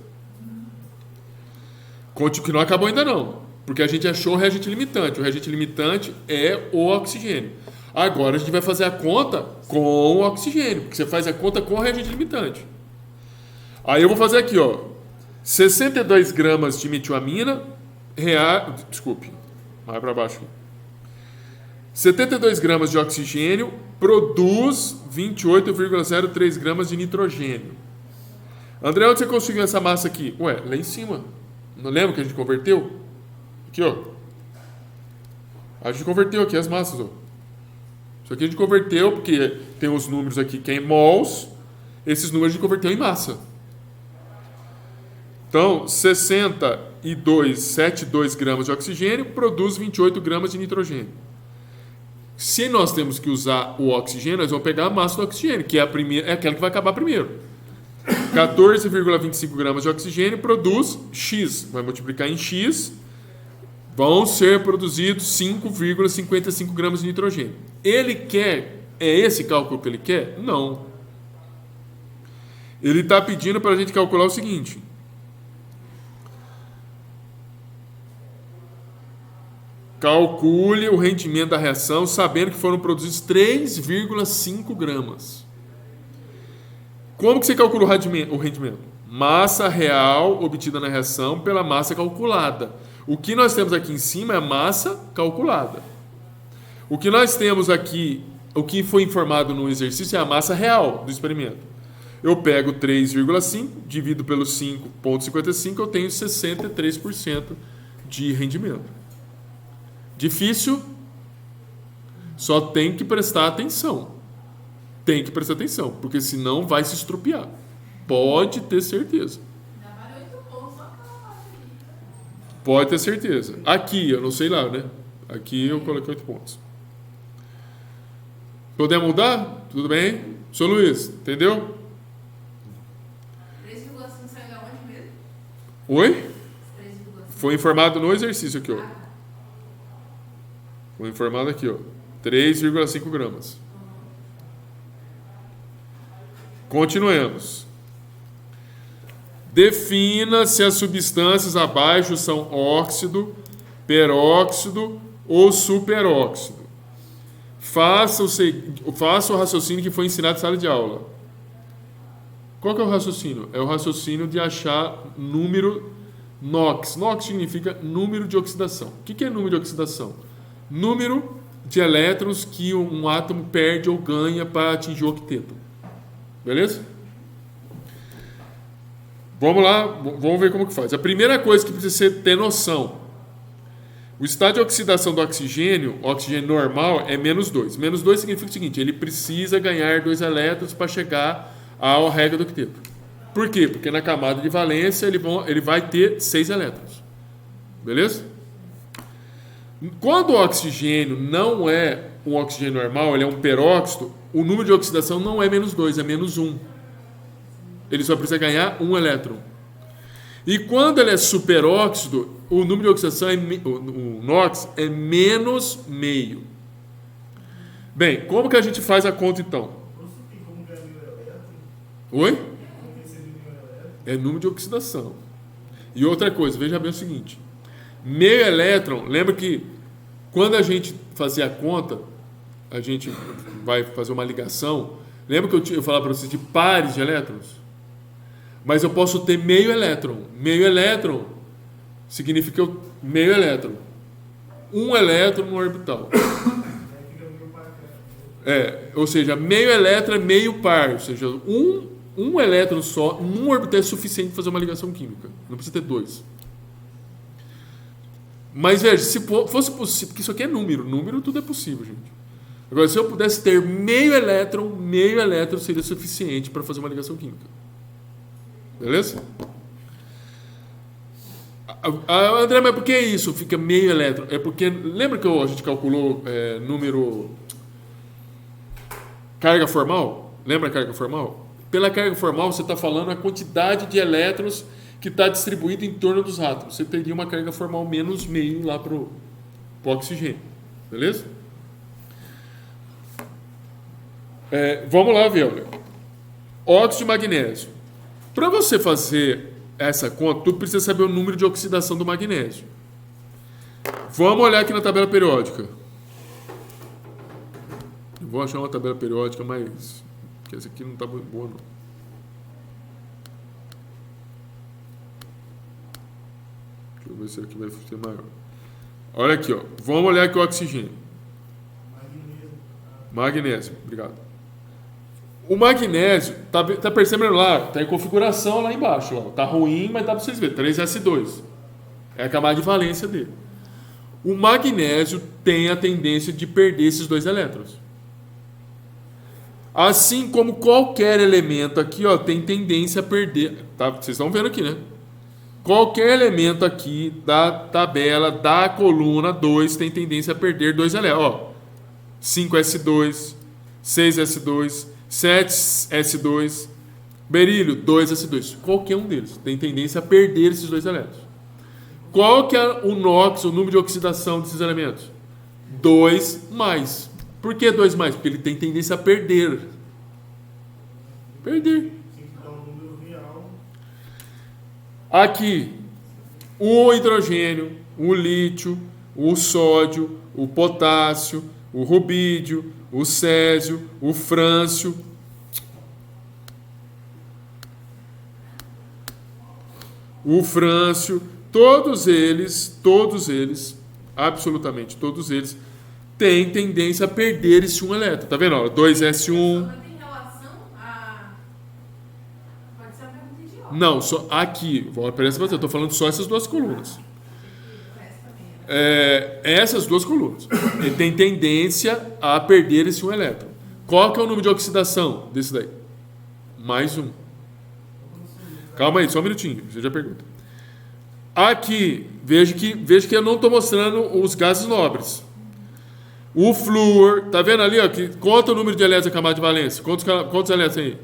Que não acabou ainda não, porque a gente achou o reagente limitante. O reagente limitante é o oxigênio. Agora a gente vai fazer a conta com o oxigênio, porque você faz a conta com o reagente limitante. Aí eu vou fazer aqui, ó, 62 gramas de metilamina, desculpe, vai para baixo aqui. 72 gramas de oxigênio produz 28,03 gramas de nitrogênio. André, onde você conseguiu essa massa aqui? Ué, lá em cima. Não lembra que a gente converteu? Aqui, ó. A gente converteu aqui as massas, ó. Isso aqui a gente converteu, porque tem os números aqui que é em mols. Esses números a gente converteu em massa. Então, 72 gramas de oxigênio produz 28 gramas de nitrogênio. Se nós temos que usar o oxigênio, nós vamos pegar a massa do oxigênio, que é aquela que vai acabar primeiro. 14,25 gramas de oxigênio produz X. Vai multiplicar em X. Vão ser produzidos 5,55 gramas de nitrogênio. Ele quer... É esse cálculo que ele quer? Não. Ele está pedindo para a gente calcular o seguinte. Calcule o rendimento da reação sabendo que foram produzidos 3,5 gramas. Como que você calcula o rendimento? Massa real obtida na reação pela massa calculada. O que nós temos aqui em cima é a massa calculada. O que nós temos aqui, o que foi informado no exercício é a massa real do experimento. Eu pego 3,5, divido pelo 5,55, eu tenho 63% de rendimento. Difícil? Só tem que prestar atenção. Tem que prestar atenção, porque senão vai se estrupiar. Pode ter certeza. Pode ter certeza. Aqui, eu não sei lá, né? Aqui eu coloquei 8 pontos. Podemos mudar? Tudo bem? Seu Luiz, entendeu?
3,5 saiu da onde mesmo?
Oi?
3,5.
Foi informado no exercício aqui, ó. Foi informado aqui, ó. 3,5 gramas. Continuemos. Defina se as substâncias abaixo são óxido, peróxido ou superóxido. Faça o raciocínio que foi ensinado em sala de aula. Qual que é o raciocínio? É o raciocínio de achar número NOx. NOx significa número de oxidação. O que é número de oxidação? Número de elétrons que um átomo perde ou ganha para atingir o octeto. Beleza? Vamos lá, vamos ver como que faz. A primeira coisa que precisa ter noção. O estado de oxidação do oxigênio normal, é -2. -2 significa o seguinte, ele precisa ganhar 2 elétrons para chegar ao regra do octeto. Por quê? Porque na camada de valência ele vai ter 6 elétrons. Beleza? Quando o oxigênio não é um oxigênio normal, ele é um peróxido, o número de oxidação não é -2, é -1. Ele só precisa ganhar 1 elétron. E quando ele é superóxido, o número de oxidação, o NOx, é -0,5. Bem, como que a gente faz a conta então? Oi? É número de oxidação. E outra coisa, veja bem o seguinte. Meio elétron, lembra que quando a gente fazia a conta, a gente vai fazer uma ligação, lembra que eu falava para vocês de pares de elétrons? Mas eu posso ter meio elétron. Meio elétron significa meio elétron. 1 elétron no orbital. Ou seja, meio elétron é meio par. Ou seja, um elétron só num orbital é suficiente para fazer uma ligação química. Não precisa ter 2. Mas veja, se fosse possível, porque isso aqui é número. Número tudo é possível, gente. Agora, se eu pudesse ter meio elétron seria suficiente para fazer uma ligação química. Beleza? André, mas por que isso? Fica meio elétron? É porque, lembra que a gente calculou número... Carga formal? Lembra a carga formal? Pela carga formal, você está falando a quantidade de elétrons que está distribuído em torno dos átomos. Você teria uma carga formal menos meio lá para o oxigênio. Beleza? Vamos lá ver. Olha. Óxido de magnésio. Para você fazer essa conta, tu precisa saber o número de oxidação do magnésio. Vamos olhar aqui na tabela periódica. Eu vou achar uma tabela periódica, mas que essa aqui não está muito boa, não. Deixa eu ver se aqui vai ser maior. Olha aqui, ó. Vamos olhar aqui o oxigênio. Magnésio, obrigado. O magnésio, tá percebendo lá? Tá em configuração lá embaixo. Ó. Tá ruim, mas dá para vocês verem. 3s2. É a camada de valência dele. O magnésio tem a tendência de perder esses 2 elétrons. Assim como qualquer elemento aqui, ó, tem tendência a perder. Tá? Vocês estão vendo aqui, né? Qualquer elemento aqui da tabela, da coluna 2, tem tendência a perder 2 elétrons. Ó, 5s2, 6s2, 7s2, berílio, 2s2. Qualquer um deles tem tendência a perder esses 2 elétrons. Qual que é o NOx, o número de oxidação desses elementos? 2+. Por que 2+? Porque ele tem tendência a perder. Perder. Aqui, o hidrogênio, o lítio, o sódio, o potássio, o rubídio, o césio, o frâncio. O frâncio, todos eles, absolutamente todos eles, têm tendência a perder esse 1 elétron. Tá vendo? Ó, 2s1.
Tem relação a... Pode ser uma pergunta idiota.
Não, só aqui. Presta atenção, eu estou falando só essas 2 colunas. Essas 2 colunas. Ele tem tendência a perder esse 1 elétron. Qual que é o número de oxidação desse daí? Mais 1. Calma aí, só um minutinho. Você já pergunta. Aqui, veja que eu não estou mostrando os gases nobres. O flúor, tá vendo ali, ó, que conta o número de elétrons da camada de valência. Quantos elétrons tem aí?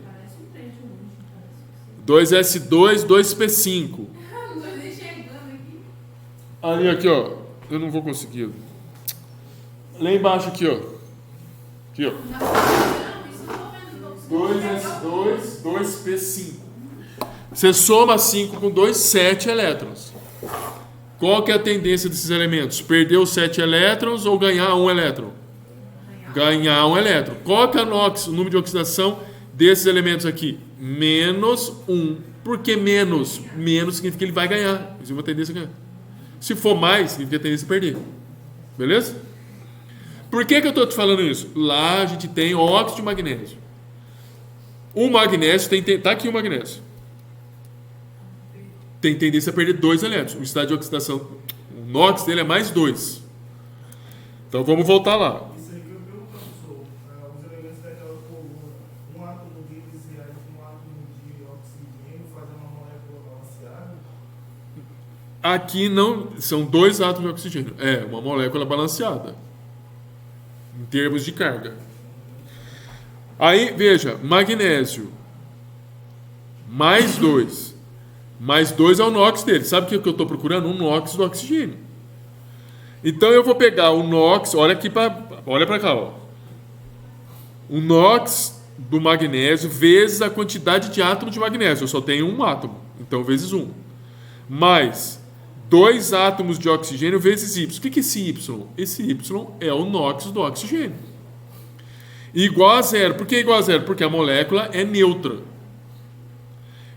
2s2, 2p5.
Não tô nem chegando aqui.
Ali, aqui, ó. Eu não vou conseguir. Lá embaixo, aqui, ó. Aqui, ó.
Não, isso eu tô vendo.
2s2, 2p5. Você soma 5 com 2, 7 elétrons. Qual que é a tendência desses elementos? Perder os 7 elétrons ou ganhar 1 elétron? Ganhar 1 elétron. Qual que é o número de oxidação desses elementos aqui? Menos 1. Por que menos? Menos significa que ele vai ganhar. Existe uma tendência a ganhar. Se for mais, significa a tendência a perder. Beleza? Por que eu estou te falando isso? Lá a gente tem óxido de magnésio. O magnésio tá aqui o magnésio. Tem tendência a perder 2 elétrons. O estado de oxidação, o NOx dele é mais 2. Então vamos voltar lá.
Isso aí que eu pergunto, professor. Os elementos daquela coluna, um átomo deles reage com um átomo de oxigênio, fazendo uma molécula balanceada?
Aqui não são 2 átomos de oxigênio. É uma molécula balanceada em termos de carga. Aí veja, magnésio mais 2. Mais 2 é o NOx dele. Sabe o que eu estou procurando? Um NOx do oxigênio. Então eu vou pegar o NOx, olha para cá, ó. O NOx do magnésio vezes a quantidade de átomos de magnésio. Eu só tenho um átomo, então vezes 1. Mais 2 átomos de oxigênio vezes Y. O que é esse Y? Esse Y é o NOx do oxigênio. Igual a 0. Por que igual a 0? Porque a molécula é neutra.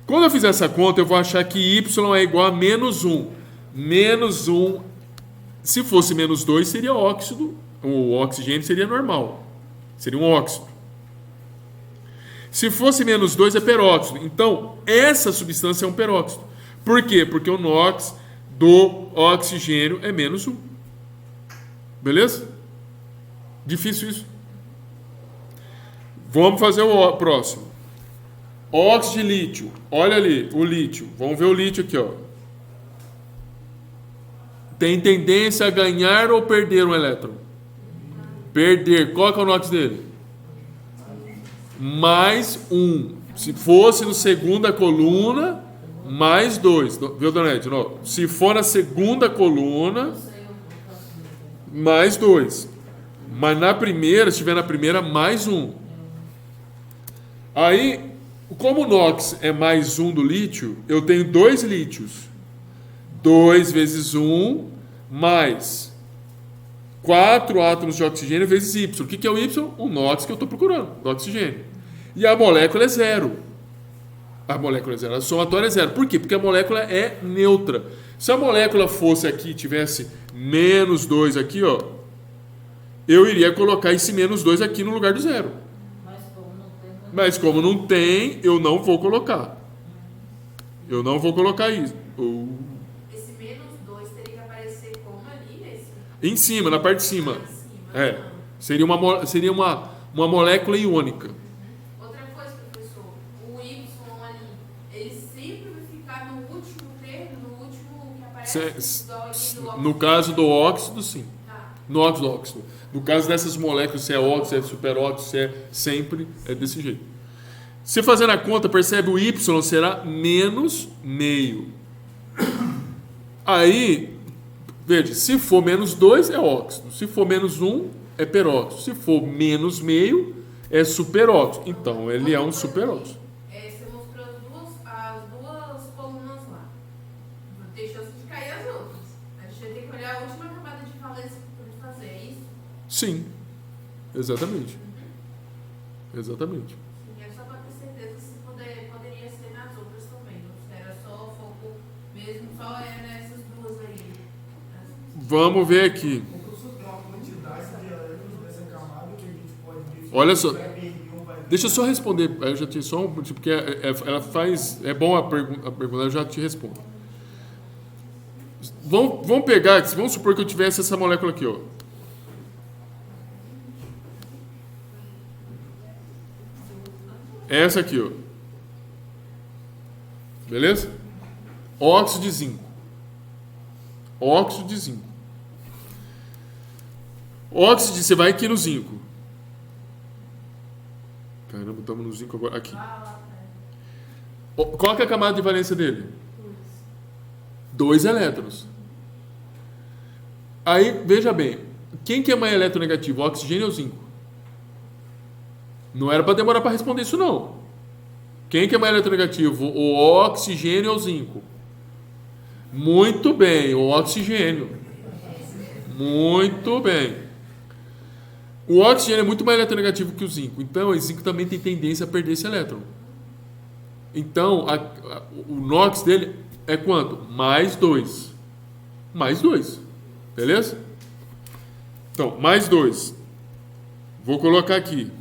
Quando eu fizer essa conta, eu vou achar que Y é igual a menos 1. Menos 1, se fosse menos 2, seria óxido. O oxigênio seria normal. Seria um óxido. Se fosse menos 2, é peróxido. Então, essa substância é um peróxido. Por quê? Porque o NOx do oxigênio é menos 1. Beleza? Difícil isso? Vamos fazer o próximo. Óxido de lítio. Olha ali, o lítio. Vamos ver o lítio aqui, ó. Tem tendência a ganhar ou perder um elétron? Perder. Qual que é o NOx dele? Mais 1. Se fosse na segunda coluna, mais 2. Viu, Donete? Se for na segunda coluna, mais 2. Mas na primeira, se estiver na primeira, mais 1. Aí, como o NOx é mais 1 do lítio, eu tenho 2 lítios. 2 vezes 1 mais 4 átomos de oxigênio vezes Y. O que é o Y? O NOx que eu estou procurando, do oxigênio. E a molécula é 0. A molécula é 0. A somatória é 0. Por quê? Porque a molécula é neutra. Se a molécula fosse aqui, tivesse menos 2 aqui, ó, eu iria colocar esse menos 2 aqui no lugar do 0. Mas como não tem, eu não vou colocar. Eu não vou colocar isso.
Esse menos 2 teria que aparecer como ali nesse?
Em cima, na parte de cima. É. Seria uma molécula iônica.
Outra coisa, professor, o Y ali, ele sempre vai ficar no último termo, no último que aparece igual aqui do óxido.
No caso do óxido, sim.
Tá.
No óxido. No caso dessas moléculas, se é óxido, se é superóxido, se é sempre, é desse jeito. Se fazendo a conta, percebe o Y será menos meio. Aí, veja, se for menos 2 é óxido, se for menos 1 é peróxido, se for menos meio é superóxido. Então, ele é um superóxido.
Você mostrou as duas colunas lá. Deixou de cair as outras. A gente vai ter que olhar a última camada de valência para fazer, é isso?
Sim, exatamente. Exatamente.
Sim, é só para ter certeza se poderia ser nas outras também. Não era só foco mesmo, só é nessas duas aí.
Vamos ver aqui.
O professor tem uma quantidade de elétrons nessa camada que a gente pode ver.
Olha só.
Vai perder ou vai
Deixa eu só responder. Eu já tinha só um. Porque ela faz. É bom a pergunta, eu já te respondo. Vamos pegar. Vamos supor que eu tivesse essa molécula aqui, ó. Essa aqui, ó. Beleza? Óxido de zinco. Óxido de zinco. Óxido de... Você vai aqui no zinco. Caramba, estamos no zinco agora. Aqui. Qual que é a camada de valência dele? 2 elétrons. Aí, veja bem. Quem que é mais eletronegativo? O oxigênio ou o zinco? Não era para demorar para responder isso, não. Quem que é mais eletronegativo? O oxigênio ou o zinco? Muito bem, o oxigênio. Muito bem. O oxigênio é muito mais eletronegativo que o zinco. Então, o zinco também tem tendência a perder esse elétron. Então, o NOx dele é quanto? Mais 2. Mais 2. Beleza? Então, mais 2. Vou colocar aqui.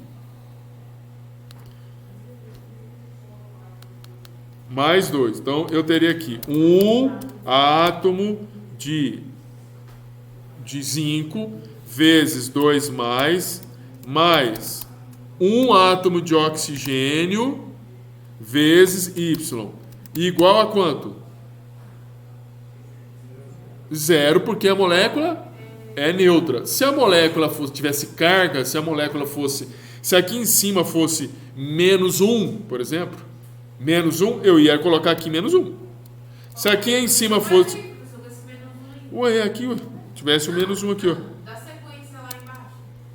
Mais 2. Então, eu teria aqui um átomo de zinco vezes 2 mais um átomo de oxigênio vezes Y. Igual a quanto? 0, porque a molécula é neutra. Se a molécula tivesse carga, se aqui em cima fosse menos 1, por exemplo, menos 1, eu ia colocar aqui menos 1. Se aqui em cima fosse... Ué, aqui, ué. Tivesse o menos 1 aqui, ó.
Dá sequência lá embaixo.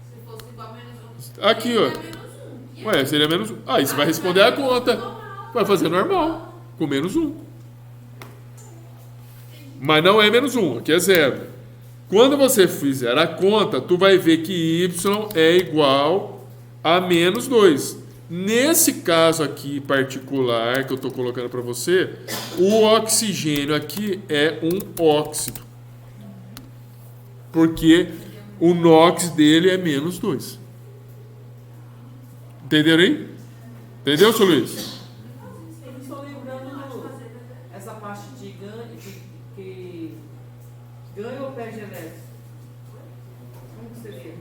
Se fosse igual a menos 1.
Aqui, ó. Ué, seria menos 1. Aí você vai responder a conta. Vai fazer normal, com menos 1. Mas não é menos 1, aqui é 0. Quando você fizer a conta, tu vai ver que Y é igual a menos 2. Nesse caso aqui particular que eu estou colocando para você, o oxigênio aqui é um óxido. Porque o NOx dele é menos 2. Entenderam aí? Entendeu, seu Luiz?
Eu estou lembrando essa parte de ganho, que ganha ou perde elétron. Como que seria?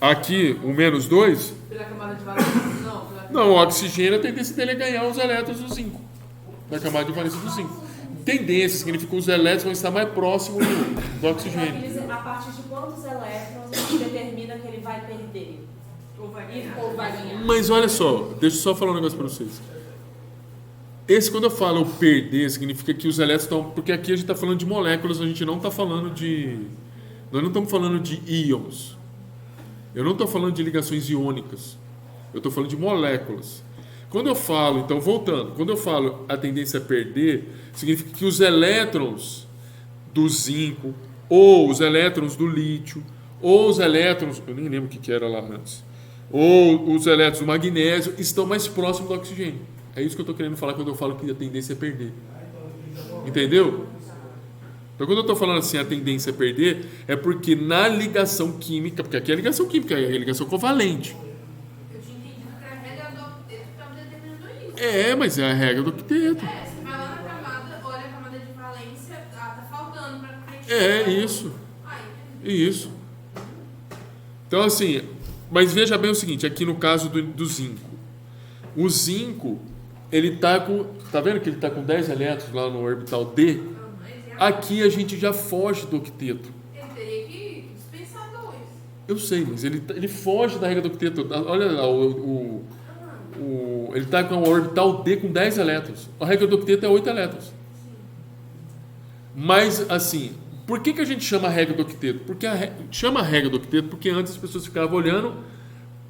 Aqui, o menos 2,
Pela camada de valência? Não.
Não, o oxigênio, a tendência dele é ganhar os elétrons do zinco. Da camada de valência do zinco. Tendência significa que os elétrons vão estar mais próximos do oxigênio.
A partir de quantos elétrons a gente determina que ele vai perder?
Ou vai
Ou vai ganhar?
Mas olha só, deixa eu só falar um negócio para vocês. Quando eu falo perder, significa que os elétrons estão... Porque aqui a gente está falando de moléculas, a gente não está falando de... Nós não estamos falando de íons. Eu não estou falando de ligações iônicas. Eu estou falando de moléculas. Quando eu falo, então voltando, quando eu falo a tendência a perder, significa que os elétrons do zinco, ou os elétrons do lítio, ou os elétrons... Eu nem lembro o que era lá antes. Ou os elétrons do magnésio estão mais próximos do oxigênio. É isso que eu estou querendo falar quando eu falo que a tendência é perder. Entendeu? Então, quando eu estou falando assim, a tendência é perder, é porque na ligação química, porque aqui é ligação química, é ligação covalente.
Eu tinha entendido que era a regra do octeto que estava determinando isso.
Mas é a regra do octeto.
Você vai lá na camada, olha a camada de valência, tá faltando para preencher.
Isso. Isso. Então, assim, mas veja bem o seguinte, aqui no caso do zinco. O zinco, ele está com... Tá vendo que ele está com 10 elétrons lá no orbital D? Aqui a gente já foge do octeto.
Ele teria que dispensar 2.
Eu sei, mas ele foge da regra do octeto. Olha lá, ele está com o orbital D com 10 elétrons. A regra do octeto é 8 elétrons. Mas, assim, por que a gente chama a regra do octeto? Chama a regra do octeto porque antes as pessoas ficavam olhando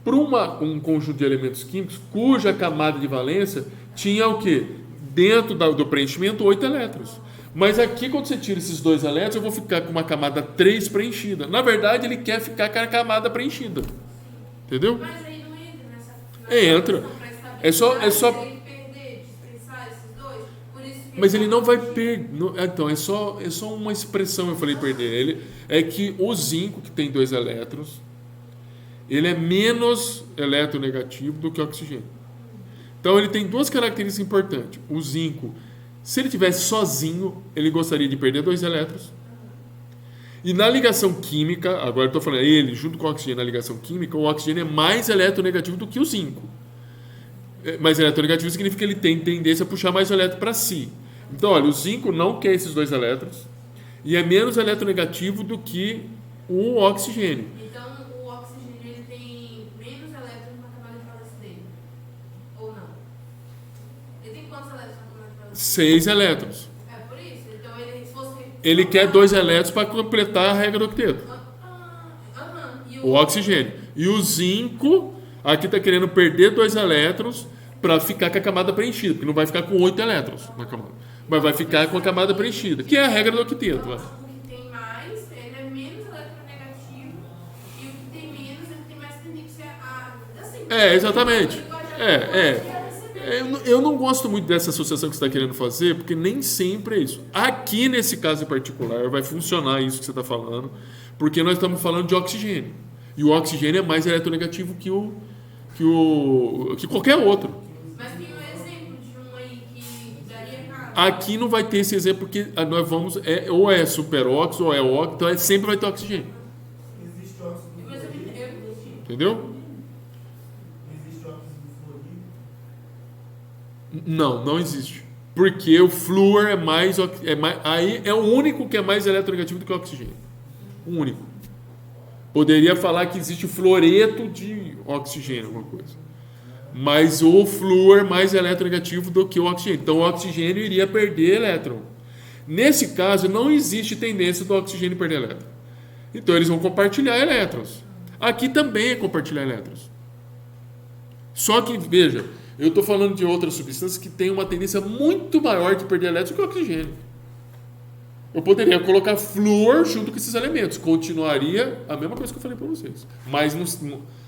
para um conjunto de elementos químicos cuja camada de valência tinha o quê? Dentro do preenchimento, 8 elétrons. Mas aqui, quando você tira esses 2 elétrons, eu vou ficar com uma camada 3 preenchida. Na verdade, ele quer ficar com a camada preenchida. Entendeu?
Mas aí não entra nessa
Entra. É só...
Ele perder, dispensar esses 2, por isso que
Mas ele não vai perder. Então, é só uma expressão, eu falei perder. É que o zinco, que tem 2 elétrons, ele é menos eletronegativo do que o oxigênio. Então, ele tem 2 características importantes. O zinco, se ele tivesse sozinho, ele gostaria de perder 2 elétrons. E na ligação química, agora eu estou falando, ele junto com o oxigênio na ligação química, o oxigênio é mais eletronegativo do que o zinco. Mais eletronegativo significa que ele tem tendência a puxar mais elétron para si. Então, olha, o zinco não quer esses 2 elétrons e é menos eletronegativo do que o oxigênio.
Então, o oxigênio ele tem menos elétrons na camada de valência dele? Ou não? Ele tem quantos elétrons na camada de valência?
6 elétrons.
É por isso. Então, se fosse...
Ele quer 2 elétrons para completar a regra do octeto.
E
O oxigênio. E o zinco, aqui está querendo perder 2 elétrons para ficar com a camada preenchida, porque não vai ficar com 8 elétrons na camada, mas vai ficar com a camada preenchida, que é a regra do octeto.
O que tem mais, ele é menos eletronegativo, e o que tem menos, ele tem mais tendência a... Assim,
Exatamente. Eu não gosto muito dessa associação que você está querendo fazer, porque nem sempre é isso. Aqui, nesse caso em particular, vai funcionar isso que você está falando, porque nós estamos falando de oxigênio. E o oxigênio é mais eletronegativo que qualquer outro.
Mas tem um exemplo de um aí que daria errado.
Aqui não vai ter esse exemplo, porque nós vamos... ou é superóxido, ou é óxido, então sempre vai ter oxigênio.
Existe óxido do
Mas
fluorito?
Entendeu?
Existe óxido do fluorito?
Não existe. Porque o flúor aí é o único que é mais eletronegativo do que o oxigênio. O único. Poderia falar que existe o fluoreto de oxigênio, alguma coisa. Mas o flúor mais eletronegativo do que o oxigênio. Então o oxigênio iria perder elétron. Nesse caso, não existe tendência do oxigênio perder elétron. Então eles vão compartilhar elétrons. Aqui também é compartilhar elétrons. Só que, veja, eu estou falando de outras substâncias que têm uma tendência muito maior de perder elétrons que o oxigênio. Eu poderia colocar flúor junto com esses elementos. Continuaria a mesma coisa que eu falei para vocês. Mas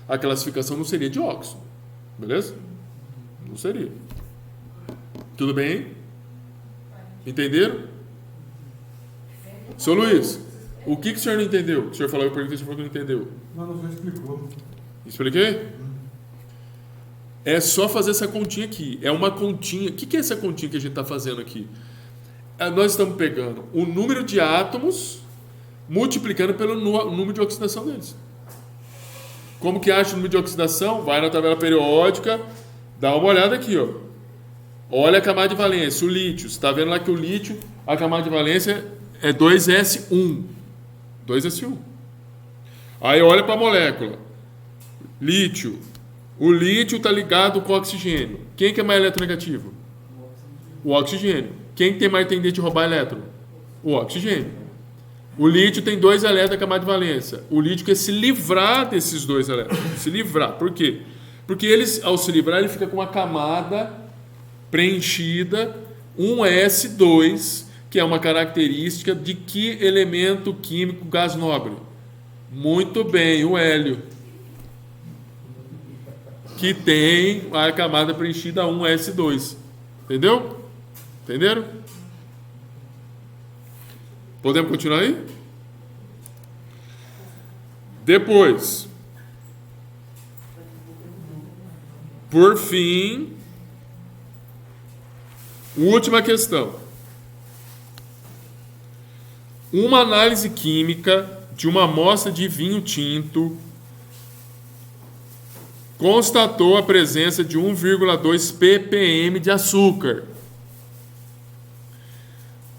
a classificação não seria de óxido. Beleza? Não seria. Tudo bem? Entenderam? Seu Luiz, o que o senhor não entendeu? O senhor falou, eu perguntei, o senhor falou que não entendeu.
Não, você explicou.
Expliquei? É só fazer essa continha aqui. É uma continha. O que é essa continha que a gente está fazendo aqui? Nós estamos pegando o número de átomos multiplicando pelo número de oxidação deles. Como que acha o número de oxidação? Vai na tabela periódica, dá uma olhada aqui, ó. Olha a camada de valência, o lítio. Você está vendo lá que o lítio, a camada de valência é 2S1. 2S1. Aí olha para a molécula. Lítio. O lítio está ligado com o oxigênio. Quem que é mais eletronegativo? O oxigênio. Quem tem mais tendência de roubar elétron? O oxigênio. O lítio tem 2 elétrons na camada de valência. O lítio quer se livrar desses 2 elétrons. Se livrar. Por quê? Porque eles, ao se livrar, ele fica com uma camada preenchida, um S2, que é uma característica de que elemento químico gás nobre? Muito bem, o hélio. Que tem a camada preenchida 1S2. Entendeu? Entenderam? Podemos continuar aí? Depois, por fim, última questão. Uma análise química de uma amostra de vinho tinto constatou a presença de 1,2 ppm de açúcar.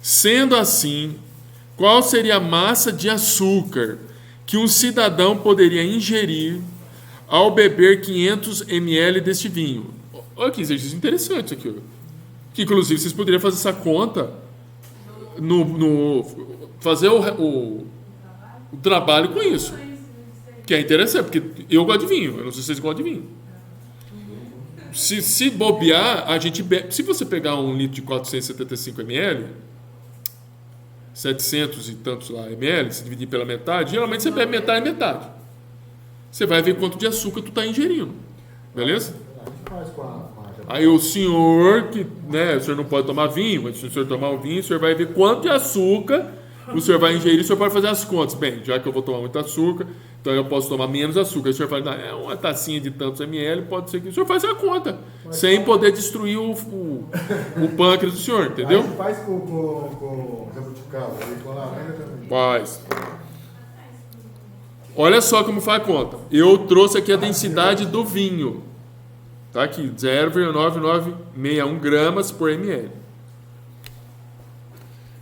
Sendo assim, qual seria a massa de açúcar que um cidadão poderia ingerir ao beber 500 ml deste vinho? Olha que exercício interessante isso aqui. Ó. Que, inclusive, vocês poderiam fazer essa conta fazer o trabalho com isso. Que é interessante, porque eu gosto de vinho. Eu não sei se vocês gostam de vinho. Se bobear, a gente bebe. Se você pegar um litro de 475 ml, 700 e tantos lá ml, se dividir pela metade, geralmente você bebe metade e metade. Você vai ver quanto de açúcar tu está ingerindo. Beleza? Aí o senhor, que, né, o senhor não pode tomar vinho, mas se o senhor tomar o vinho, o senhor vai ver quanto de açúcar o senhor vai ingerir, o senhor pode fazer as contas. Bem, já que eu vou tomar muito açúcar, então eu posso tomar menos açúcar. Aí o senhor fala, não, é uma tacinha de tantos ml, pode ser que o senhor faça a conta, sem poder destruir o pâncreas do senhor, entendeu?
Aí faz com jabuticaba, com laranja também.
Faz. Olha só como faz a conta. Eu trouxe aqui a densidade do vinho. Tá aqui, 0,9961 gramas por ml.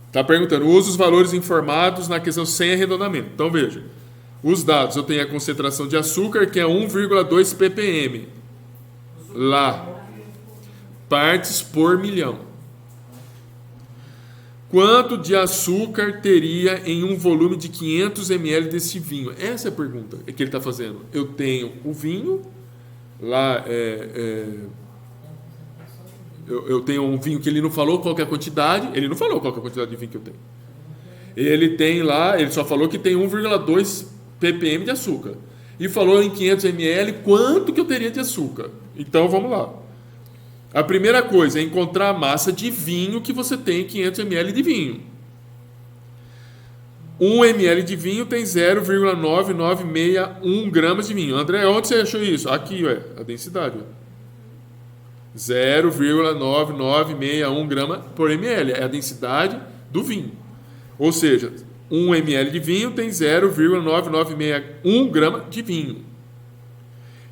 Está perguntando, usa os valores informados na questão sem arredondamento. Então, veja. Os dados, eu tenho a concentração de açúcar, que é 1,2 ppm. Lá. Partes por milhão. Quanto de açúcar teria em um volume de 500 ml desse vinho? Essa é a pergunta que ele está fazendo. Eu tenho o vinho, lá eu tenho um vinho que ele não falou qual que é a quantidade, ele não falou qual que é a quantidade de vinho que eu tenho. Ele tem lá, ele só falou que tem 1,2 ppm de açúcar. E falou em 500 ml quanto que eu teria de açúcar. Então, vamos lá. A primeira coisa é encontrar a massa de vinho que você tem em 500 ml de vinho. 1 ml de vinho tem 0,9961 gramas de vinho. André, onde você achou isso? Aqui, ué, a densidade. 0,9961 gramas por ml. É a densidade do vinho. Ou seja, 1 ml de vinho tem 0,9961 gramas de vinho.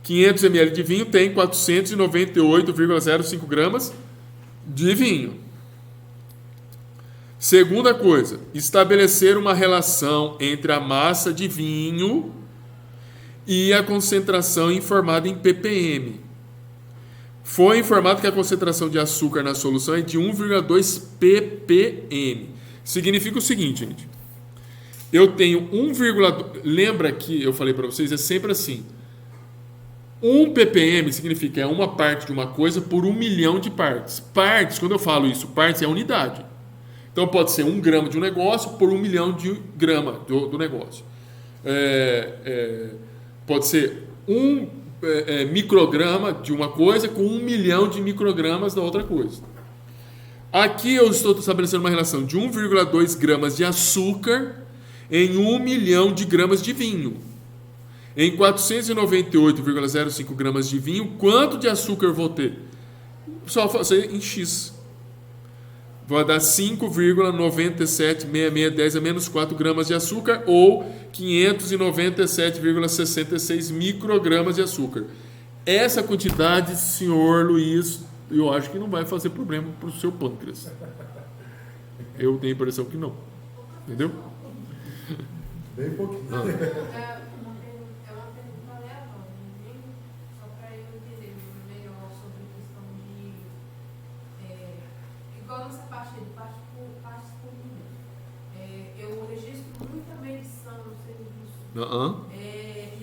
500 ml de vinho tem 498,05 gramas de vinho. Segunda coisa, estabelecer uma relação entre a massa de vinho e a concentração informada em ppm. Foi informado que a concentração de açúcar na solução é de 1,2 ppm. Significa o seguinte, gente. Eu tenho 1,2... Lembra que eu falei para vocês, é sempre assim. 1 ppm significa uma parte de uma coisa por 1 milhão de partes. Partes, quando eu falo isso, partes é unidade. Então pode ser 1 grama de um negócio por 1 milhão de grama do negócio. Pode ser 1 micrograma de uma coisa com 1 milhão de microgramas da outra coisa. Aqui eu estou estabelecendo uma relação de 1,2 gramas de açúcar em 1 milhão de gramas de vinho. Em 498,05 gramas de vinho, quanto de açúcar eu vou ter? Só fazer em X. vai dar 5,976610 a menos 4 gramas de açúcar ou 597,66 microgramas de açúcar. Essa quantidade, senhor Luiz, eu acho que não vai fazer problema para o seu pâncreas. Eu tenho a impressão que não. Entendeu?
Bem pouquinho.
É uma pergunta aleatória, né? Só para eu entender melhor sobre a questão de. Igual nessa parte aí, partes por minuto. Eu registro muita medição no serviço. E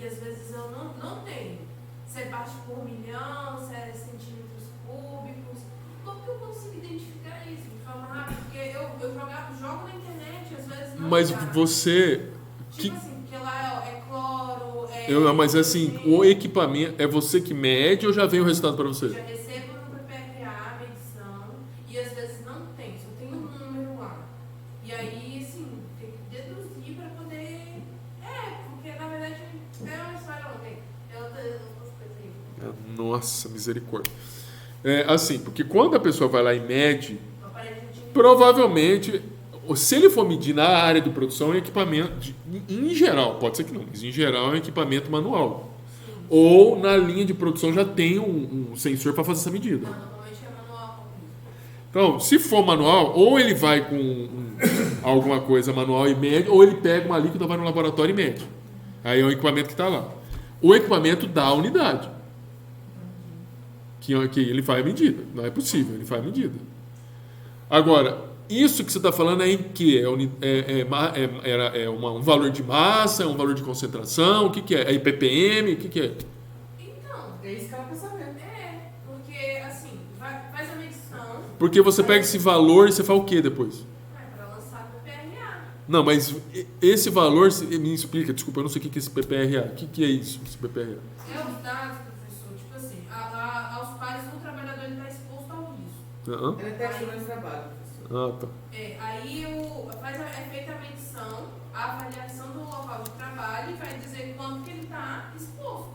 às vezes eu não tenho. Se é parte por milhão, se é centímetros cúbicos. Como que eu consigo identificar isso de forma rápida? Porque eu jogo na internet, às vezes não.
Mas
dá.
você.
Tipo assim, porque lá é cloro,
Mas assim, o equipamento é você que mede ou já vem o resultado para você?
Já recebo no PPRA a medição e às vezes não tem, só tem um número lá. E aí, assim, tem que deduzir para poder. Porque na verdade é uma história ontem. Eu outras coisas aí.
Nossa, misericórdia. Assim, porque quando a pessoa vai lá e mede,
Aparentemente,
provavelmente, se ele for medir na área de produção, é equipamento, em geral, pode ser que não, mas em geral é um equipamento manual. Ou na linha de produção já tem um sensor para fazer essa medida.
normalmente é manual.
Então, se for manual, ou ele vai com alguma coisa manual e mede, ou ele pega uma líquida, vai no laboratório e mede. Aí é o equipamento que está lá. O equipamento dá a unidade. Que ele faz a medida. Não é possível, ele faz a medida. Agora, isso que você está falando é em que? Um valor de massa, é um valor de concentração, o que é? É IPPM, o que é?
Então,
É isso que ela quer saber.
porque assim, faz a medição
Porque você pega esse valor e você faz o que depois?
para lançar o PPRA.
Não, mas esse valor, me explica, desculpa, eu não sei o que é esse PPRA. O que é isso, esse PPRA?
É os dados, professor, tipo assim, aos quais o trabalhador está exposto ao risco.
Ela é textura de trabalho, professor.
Tá.
Aí é feita a medição, a avaliação do local de trabalho e vai dizer quanto que ele está exposto.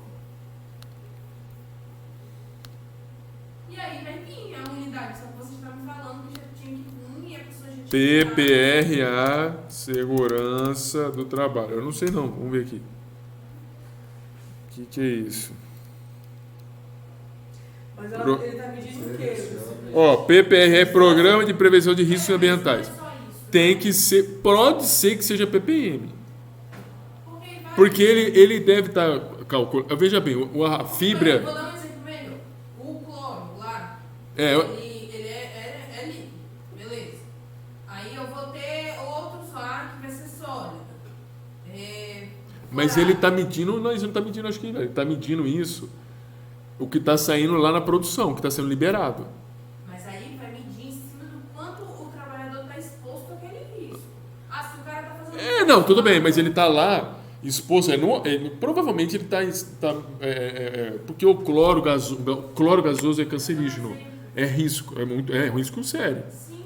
E aí vai vir a unidade, só que você está me falando que já tinha que vir e a pessoa já tinha
PPRA, segurança do trabalho. Eu não sei não, vamos ver aqui. O que é isso?
Mas ele está medindo o quê?
PPRA, Programa de Prevenção de Riscos Ambientais.
Não é só isso.
Tem que ser, pode ser que seja PPM.
Porque
Porque ele deve estar calculando. Veja bem, a
Eu
fibra.
vou dar um exemplo melhor. O cloro lá,
É,
ele é líquido, beleza. Aí eu vou ter outros lá que vai ser sólido.
mas ele está medindo, não, ele não está medindo, acho que ele está medindo isso, o que está saindo lá na produção, o que está sendo liberado.
Mas aí vai medir em cima do quanto o trabalhador está exposto àquele risco. Se o cara está fazendo.
Não, tudo bem, mas ele está lá exposto. Provavelmente ele está. Porque o cloro gasoso é cancerígeno. É risco, é um risco sério.
Sim.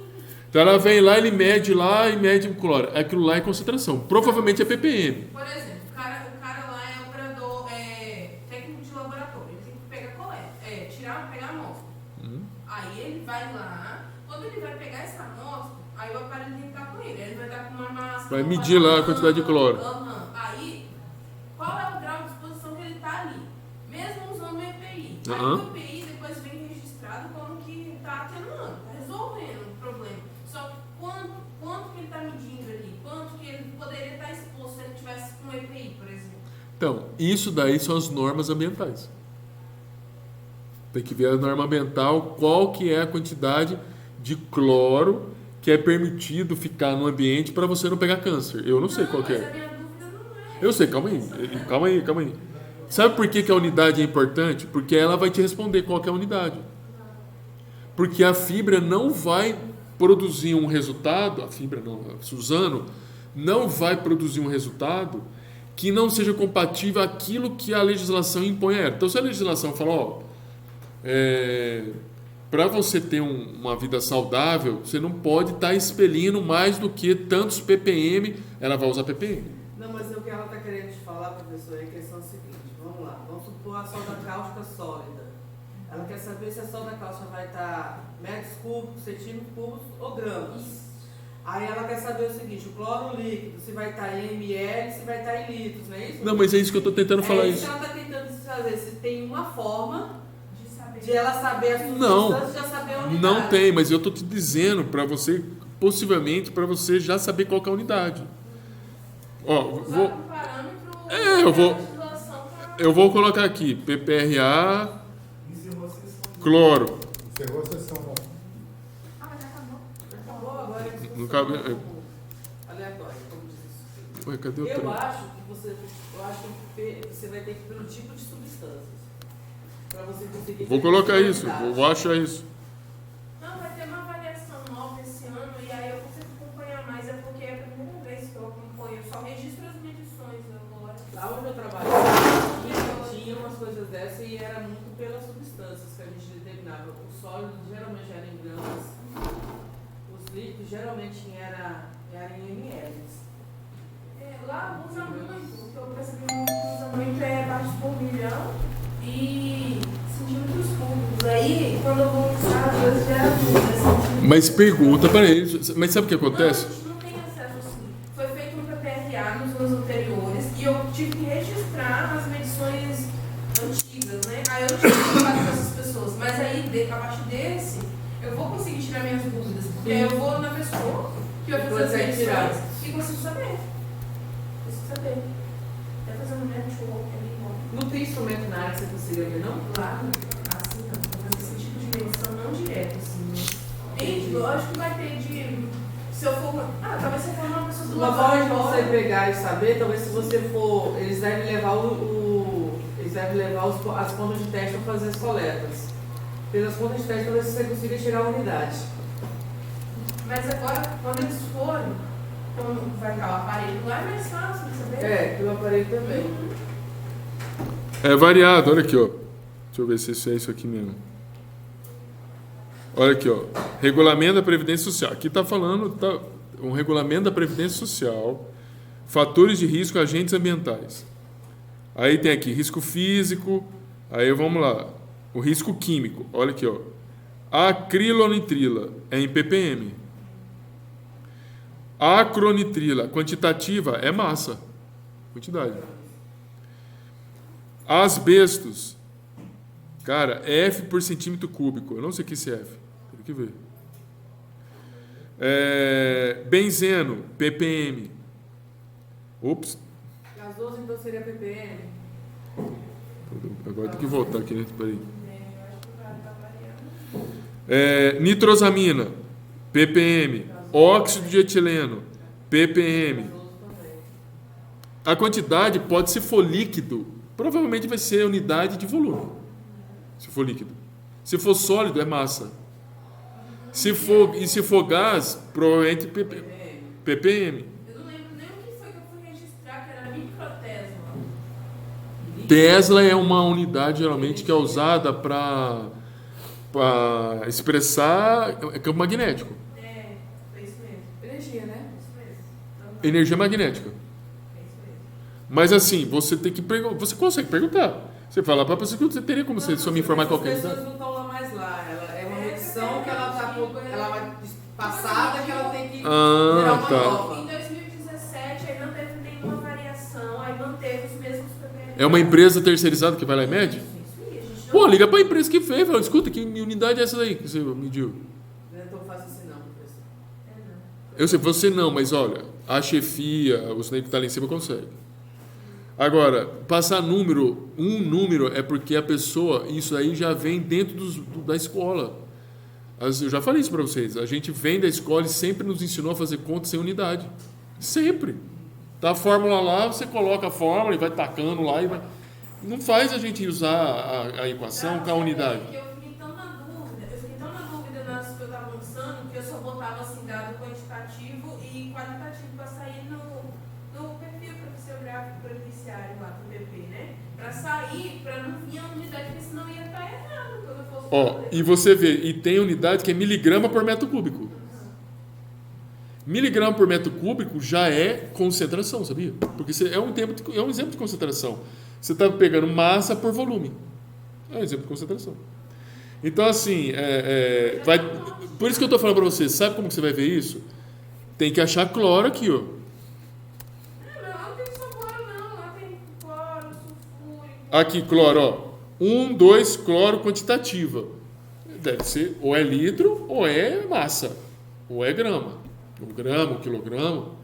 Então ela vem lá, ele mede lá e mede o cloro. Aquilo lá é concentração. Provavelmente é ppm.
Por exemplo, o cara lá é operador, técnico de laboratório. Ele tem que pegar pegar a amostra. Aí ele vai lá, quando ele vai pegar essa amostra, aí o aparelho tem que estar com ele. Ele vai estar com uma massa.
Vai medir lá a quantidade de cloro.
Aí, qual é o grau de exposição que ele está ali? Mesmo usando o EPI. Aí
Aham.
o EPI depois vem registrado como que está atenuando, está resolvendo o problema. Só que quanto que ele está medindo ali? Quanto que ele poderia estar exposto se ele tivesse com EPI, por exemplo?
Então, isso daí são as normas ambientais. Tem que ver a norma ambiental, qual que é a quantidade de cloro que é permitido ficar no ambiente para você não pegar câncer. Eu não sei qual que
Mas a
é.
minha dúvida não é.
Eu sei, calma aí. Sabe por que a unidade é importante? Porque ela vai te responder qual que é a unidade. Porque a fibra não vai produzir um resultado, a Suzano, não vai produzir um resultado que não seja compatível àquilo que a legislação impõe a ela. Então, se a legislação fala, para você ter uma vida saudável, você não pode estar expelindo mais do que tantos ppm, ela vai usar ppm.
Não, mas o que ela está querendo te falar, professor, é a questão seguinte. Vamos lá. Vamos supor a soda cáustica sólida. Ela quer saber se a soda cáustica vai estar metros cúbicos, centímetros cúbicos ou gramas. Aí ela quer saber o seguinte, o cloro líquido, se vai estar em ml, se vai estar em litros, não é isso?
Não, mas é isso que eu estou tentando falar.
É isso
isso.
que ela está tentando fazer, se tem uma forma de ela saber a
Não,
substância, já saber a unidade.
não tem, mas eu estou te dizendo para você, possivelmente, para você já saber qual que é a unidade. Ó,
Usar como parâmetro
eu vou colocar aqui, PPRA, cloro.
Encerrou a sessão, né?
Ah, mas acabou.
Acabou agora a discussão
Não cabe-
aleatória, como diz isso.
Ué, cadê o
Eu
trem?
acho que você vai ter que ir pelo tipo de substâncias. Para você conseguir.
Vou colocar
ter
isso,
unidade.
vou achar isso.
Não, vai ter uma avaliação nova esse ano e aí eu consigo acompanhar mais, é porque é a primeira vez que eu acompanho, eu só registro as medições agora.
Lá onde eu trabalhava, tinha umas coisas dessas e era muito pelas substâncias que a gente determinava. O sólido geralmente era em gramas, os líquidos geralmente era em ml.
Lá usa muito, o que eu percebi que usa muito é partes por milhão e centímetros cúbicos. Aí, quando eu vou usar, às vezes gera dúvida.
Mas pergunta para eles, mas sabe o que acontece?
Não, a gente não tem acesso assim. Foi feito um PPRA nos anos anteriores e eu tive que registrar as medições antigas, né? Aí eu não tive contato com essas pessoas. Mas aí, a partir desse, eu vou conseguir tirar minhas dúvidas. Porque aí eu vou na pessoa que vai fazer as medições e consigo saber. Preciso saber. Até fazer um network ali, ó.
Não tem instrumento na área que você consiga ver, não?
Claro, assim não. Vou fazer esse tipo de medição não direto, assim. Né? Tem, lógico que vai ter de. Se eu for. Talvez se eu for uma pessoa do
Uma forma de você
laboratório.
pegar e saber, talvez se você for. Eles devem levar as contas de teste para fazer as coletas. Pelas contas de teste, talvez você consiga tirar a unidade.
Mas agora, quando eles forem, quando vai estar o aparelho lá, é mais fácil de saber.
É, pelo aparelho também.
É variado, olha aqui, ó. Deixa eu ver se isso é isso aqui mesmo. Olha aqui, ó. Regulamento da Previdência Social. Aqui está falando um regulamento da Previdência Social, fatores de risco, agentes ambientais. Aí tem aqui risco físico, aí vamos lá. O risco químico, olha aqui, ó. Acrilonitrila é em ppm. Acronitrila, quantitativa, é massa, quantidade. Asbestos, cara, F por centímetro cúbico. Eu não sei o que é F, tem que ver. Benzeno, ppm. Ops,
Gasoso, então, seria ppm.
agora tem que voltar aqui, né? Peraí. Nitrosamina, ppm. Óxido de etileno, ppm. A quantidade pode, se for líquido, provavelmente vai ser unidade de volume. Se for líquido. Se for sólido, é massa. Se for gás, provavelmente ppm.
Eu não lembro nem o que foi que eu fui registrar, que era microtesla.
Tesla é uma unidade geralmente que é usada para expressar campo magnético.
É isso mesmo.
Energia, né?
É isso mesmo.
Energia magnética.
É isso mesmo.
Mas assim, você tem que perguntar. Você consegue perguntar. Você fala para a pessoa que você teria como você só me informar qualquer
As pessoas
coisa.
não estão lá mais lá. É uma medição que ela está ela vai passada que ela tem que virar uma
tá.
nova.
Em 2017, aí não teve nenhuma variação, aí manteve os mesmos PPR.
É uma empresa terceirizada que vai lá e mede?
Isso aí, a gente não...
Pô, liga para a empresa que fez. Fala, escuta, que unidade é essa daí que você mediu?
Não é tão fácil assim, não, professor.
Eu sei, você não, mas olha, a chefia, os negros que estão lá em cima consegue. Agora, passar número, um número é porque a pessoa, isso aí já vem dentro da escola. Eu já falei isso para vocês. A gente vem da escola e sempre nos ensinou a fazer conta sem unidade. Sempre. Tá a fórmula lá, você coloca a fórmula e vai tacando lá e vai... Não faz a gente usar a equação com a unidade.
Eu fiquei tão na dúvida nas que eu estava lançando, que eu só botava assim, dado quantitativo e qualitativo para sair no perfil profissiográfico beneficiário lá do PP, né? Para sair, para não vir a unidade, porque senão ia estar errado quando eu fosse fazer.
E você vê, e tem unidade que é miligrama por metro cúbico. Miligrama por metro cúbico já é concentração, sabia? Porque é um exemplo de concentração. Você está pegando massa por volume. É um exemplo de concentração. Então, assim, por isso que eu estou falando para você, sabe como que você vai ver isso? Tem que achar cloro aqui, ó.
Não tem só cloro, não. Lá tem cloro, sulfúrico.
Aqui, cloro, ó. 1, 2, cloro quantitativa. Deve ser ou é litro ou é massa. Ou é grama. Um grama, um quilograma.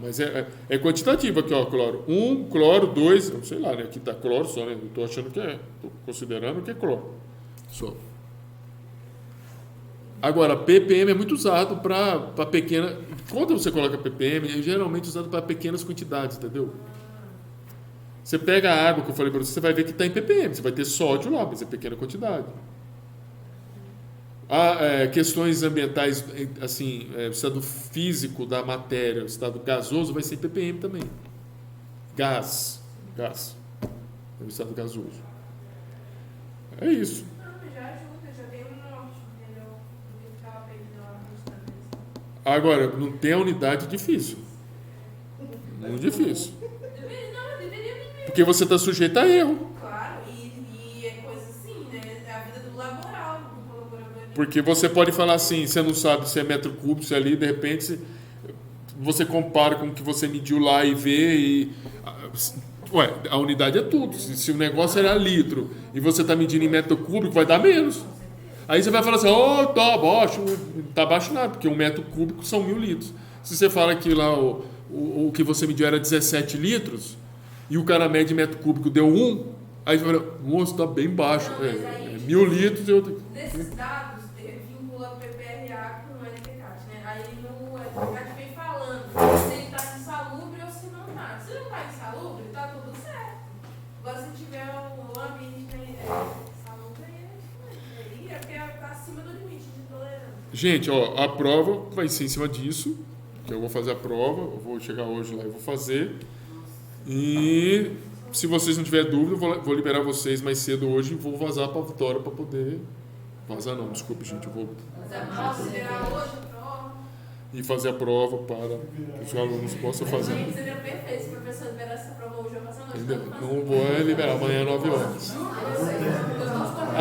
Mas é quantitativo aqui, ó, cloro. 1, cloro, 2, não sei lá, né? Aqui tá cloro só, né? Eu tô achando que tô considerando que é cloro. Só. Agora, ppm é muito usado para pequena... Quando você coloca ppm, é geralmente usado para pequenas quantidades, entendeu? Você pega a água que eu falei para você, você vai ver que está em ppm. Você vai ter sódio lá, mas é pequena quantidade. Questões ambientais, assim, o estado físico da matéria, o estado gasoso, vai ser em ppm também. Gás. É o estado gasoso. É isso. Agora, não tem a unidade difícil. Muito difícil. Porque você está sujeito a erro.
Claro, e é coisa assim, né? É a vida do laboral, do colaborador.
Porque você pode falar assim, você não sabe se é metro cúbico, se é ali, de repente você compara com o que você mediu lá e vê e... Ué, a unidade é tudo. Se o negócio era litro e você está medindo em metro cúbico, vai dar menos. Aí você vai falar assim, tá baixo. Não tá baixo nada, porque 1 metro cúbico são 1000 litros. Se você fala que lá o que você mediu era 17 litros e o cara mede metro cúbico deu 1, aí você fala, moço, tá bem baixo.
Não,
1000 litros eu...
Desses dados, vincula o PPRA com o LPCAT, né? Aí no LPCAT vem falando se ele tá insalubre ou se não tá. Se não tá insalubre, tá tudo certo. Agora, se tiver o ambiente insalubre, aí é porque tá acima do limite de tolerância.
Gente, ó, a prova vai ser em cima disso, que eu vou fazer a prova, eu vou chegar hoje lá e vou fazer. E se vocês não tiverem dúvida, eu vou liberar vocês mais cedo hoje e vou vazar para a Vitória para poder... Vazar não, desculpe, gente, eu vou... E fazer a prova para que os alunos possam fazer.
Seria perfeito se o professor liberar essa prova hoje ou passar a noite.
Não vou liberar, amanhã 9 horas.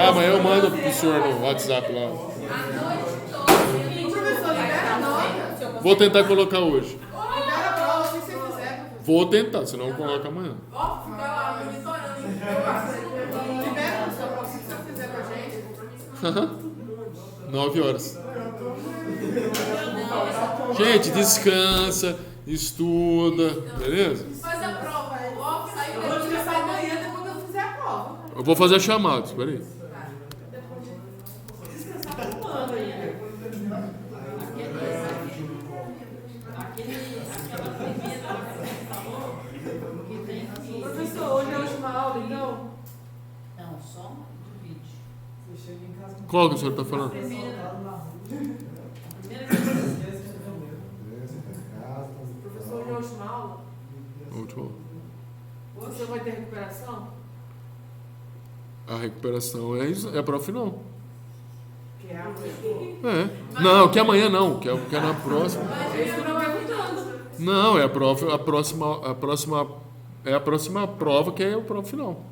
Amanhã eu mando pro senhor no WhatsApp lá.
A noite toda. O professor libera a noite.
Vou tentar colocar hoje.
Libera a prova se você quiser.
Vou tentar, senão eu coloco amanhã.
Ó, fica lá monitorando. Libera a sua prova se você quiser com a gente.
9 horas. Gente, descansa, estuda, beleza?
Faz a prova. Ó, sai eu vou descansar amanhã depois que eu fizer a prova.
Eu vou fazer a chamada, espera aí.
Descansar por um ano ainda. Professor, hoje é a última aula, então?
Não, só de vídeo.
Qual que o senhor está falando?
Professor, hoje é a última aula?
Última.
Você vai ter recuperação?
A recuperação é a prova final.
Que é amanhã.
Não, que amanhã não, que é na próxima. Não, é a prova, a próxima prova que é a prova final.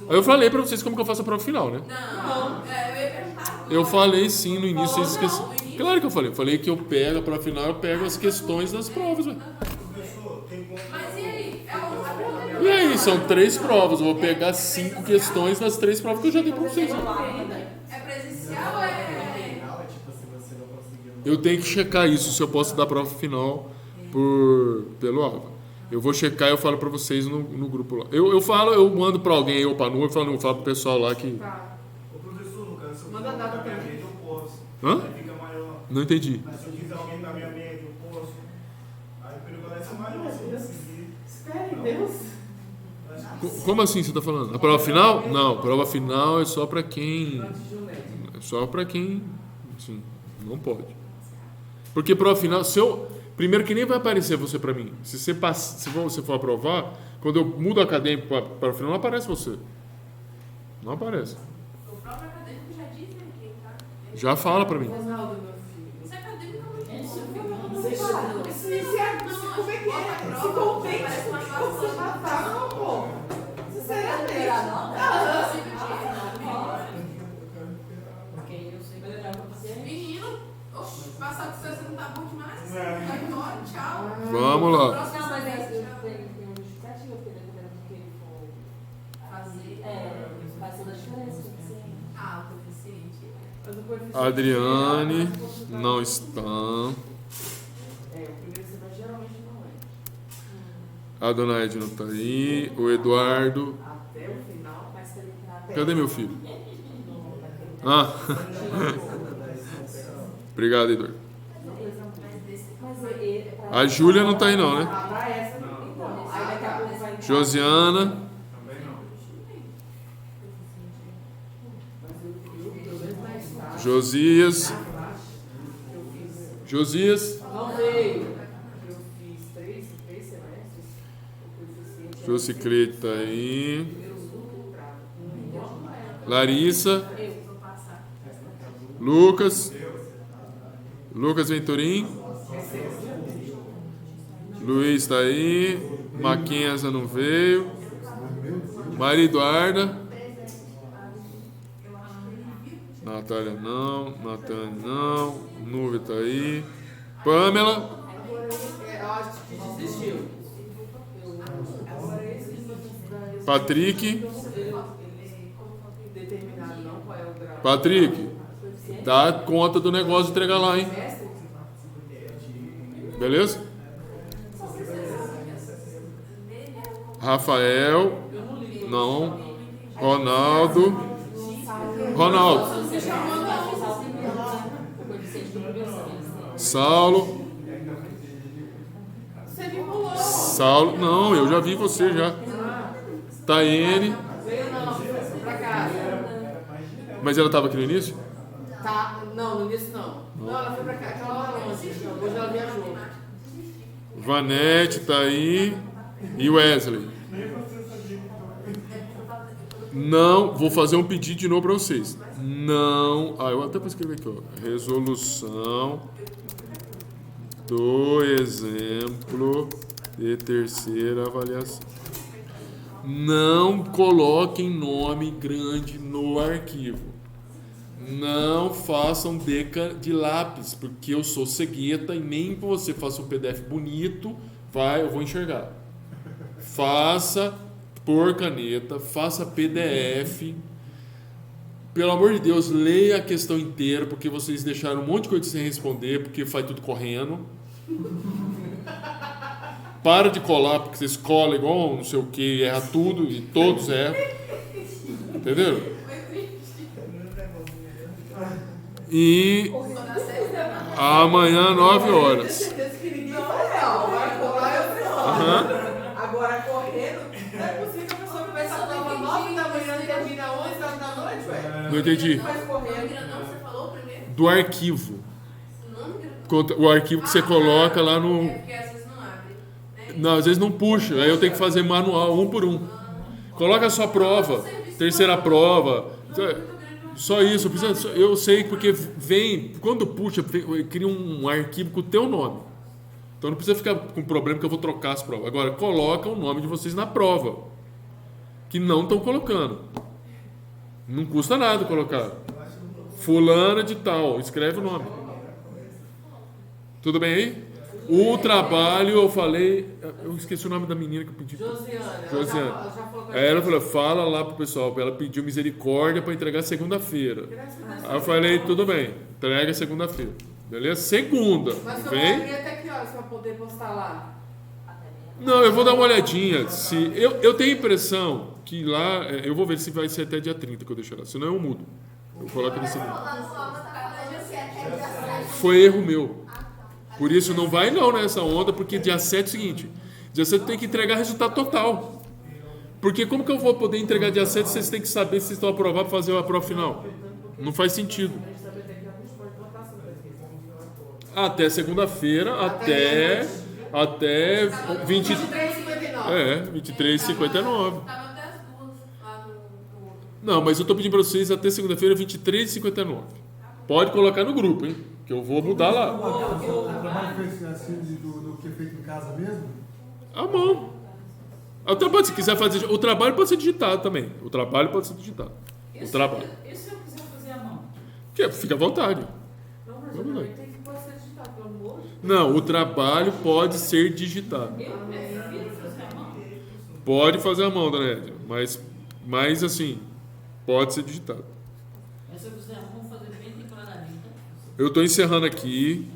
Aí eu falei pra vocês como que eu faço a prova final, né?
Não, eu ia perguntar.
Eu falei sim no início, vocês esqueceram. Claro que eu falei. Eu falei que eu pego a prova final, eu pego as questões das provas, velho.
Mas e aí?
E aí, são 3 provas. Eu vou pegar 5 questões nas 3 provas que eu já dei pra vocês.
É presencial ou é...
Eu tenho que checar isso, se eu posso dar a prova final pelo aula. Eu vou checar e eu falo pra vocês no grupo lá. Eu mando pra alguém, ou pra Nu, eu falo pro pessoal lá que...
O professor, no caso, se eu
Manda
quiser
data
aumentar
pra
minha
mim.
média, eu posso.
Hã?
Aí fica maior.
Não entendi.
Mas se eu quiser aumentar minha média, eu posso. Aí permanece maior, se eu conseguir.
Espere, Deus.
Como assim você tá falando? A prova final? Não, a prova final é só pra quem... É só pra quem... Assim, não pode. Porque prova final... Primeiro que nem vai aparecer você pra mim. Se você for aprovar, quando eu mudo a acadêmico para o final, não aparece você. Não aparece.
O próprio acadêmico já diz, né? Quem tá...
Já fala pra mim.
Ronaldo, meu filho.
Isso é acadêmico é muito
Isso,
bom.
filho. Como é que é? Se contente com o que você já tá, não, pô. Sinceramente.
Vamos lá.
Não, mas tem um justificativo, porque dependendo do que ele for fazer, faz toda a diferença.
Ah, o coeficiente.
Mas o coeficiente
Adriane, não está.
o primeiro semestre geralmente não é.
A dona Ed não está aí. O Eduardo.
Até o final.
Mas se ele entrar
Cadê meu filho? Ah. Obrigado, Eduardo. A Júlia não está aí não, né?
Pra essa não.
então, aí daqui a pouco vai entrar.
Josiana.
Também não.
Josias. Josias.
Não veio. Eu fiz três semestres. O coeficiente
Josicleide está aí.
primeiro lucro.
Larissa.
Vou passar.
Lucas. Lucas Venturim. Luiz está aí. Mackenza não veio. Maria Eduarda. Natália não. Natália não. Nuvem está aí. Pamela.
Eu acho que desistiu. Agora esse
Patrick.
determinado não qual é o grau.
Patrick. Dá conta do negócio de entregar lá, hein? Beleza? Rafael. Não. Ronaldo. Ronaldo. Saulo.
Você me pulou.
Saulo. Não, eu já vi você já. Taiane.
Veio não, foi pra casa.
Mas ela estava aqui no início?
Tá, não, no início não. Não, ela foi pra cá, aquela hora longe. Hoje ela viajou.
Vanete tá aí. E Wesley. Não, vou fazer um pedido de novo para vocês. Não. Eu até vou escrever aqui, ó. Resolução do exemplo de terceira avaliação. Não coloquem nome grande no arquivo. Não façam deca de lápis, porque eu sou cegueta e nem que você faça um PDF bonito, eu vou enxergar. Faça por caneta, faça PDF. Pelo amor de Deus, leia a questão inteira, porque vocês deixaram um monte de coisa sem responder, porque faz tudo correndo. Para de colar, porque vocês colam igual não sei o que, erra tudo e todos erram. Entendeu? E amanhã, 9 horas.
Certeza que ninguém foi real. Vai colar, eu sei. Agora correndo, não é possível que a pessoa começa a prova 9 da manhã e termina 11 da noite, velho.
Não entendi.
Faz correndo.
Você falou primeiro?
Do arquivo.
Nome?
O arquivo que você coloca lá no.
É porque às vezes não abre. Né?
Não, às vezes não puxa. Aí eu tenho que fazer manual, um por um. Coloca a sua prova, terceira prova. Só isso. Eu sei porque vem. Quando puxa, cria um arquivo com o teu nome. Então não precisa ficar com problema que eu vou trocar as provas. Agora, coloca o nome de vocês na prova. Que não estão colocando. Não custa nada colocar. Fulana de tal. Escreve o nome. Tudo bem aí? O trabalho, eu falei... Eu esqueci o nome da menina que eu pedi.
Josiane. Ela já falou com a
Aí ela falou, fala lá pro pessoal. Ela pediu misericórdia para entregar segunda-feira. Aí eu falei, tudo bem. Entrega segunda-feira. Beleza? Segunda.
Mas você
Vem?
vai até que horas pra poder postar lá?
Não, eu vou dar uma olhadinha. Se eu tenho a impressão que lá... Eu vou ver se vai ser até dia 30 que eu deixo lá. Senão eu mudo. Eu coloco nesse... Foi erro meu. Por isso não vai não nessa onda, porque dia 7 é o seguinte. Dia 7 tem que entregar resultado total. Porque como que eu vou poder entregar dia 7 se vocês têm que saber se vocês estão aprovados para fazer a prova final? Não faz sentido. Até segunda-feira, até 20, 23h59.
Tava até as duas lá no outro.
Não, mas eu estou pedindo para vocês até segunda-feira, 23h59. Pode colocar no grupo, hein? Que eu vou mudar lá.
O trabalho foi assim do que é feito em casa mesmo?
À mão. O trabalho, se quiser fazer... O trabalho pode ser digitado também. O trabalho pode ser digitado. O trabalho.
E se eu quiser fazer à mão?
Fica à vontade.
Não, mas eu também tenho que pode ser digitado, pelo amor de Deus.
Não, o trabalho pode ser digitado.
Eu prefiro fazer a mão.
Pode fazer a mão, dona Edna, mas assim, pode ser digitado.
Mas se eu fizer a mão, fazer bem declaradinho.
Eu estou encerrando aqui.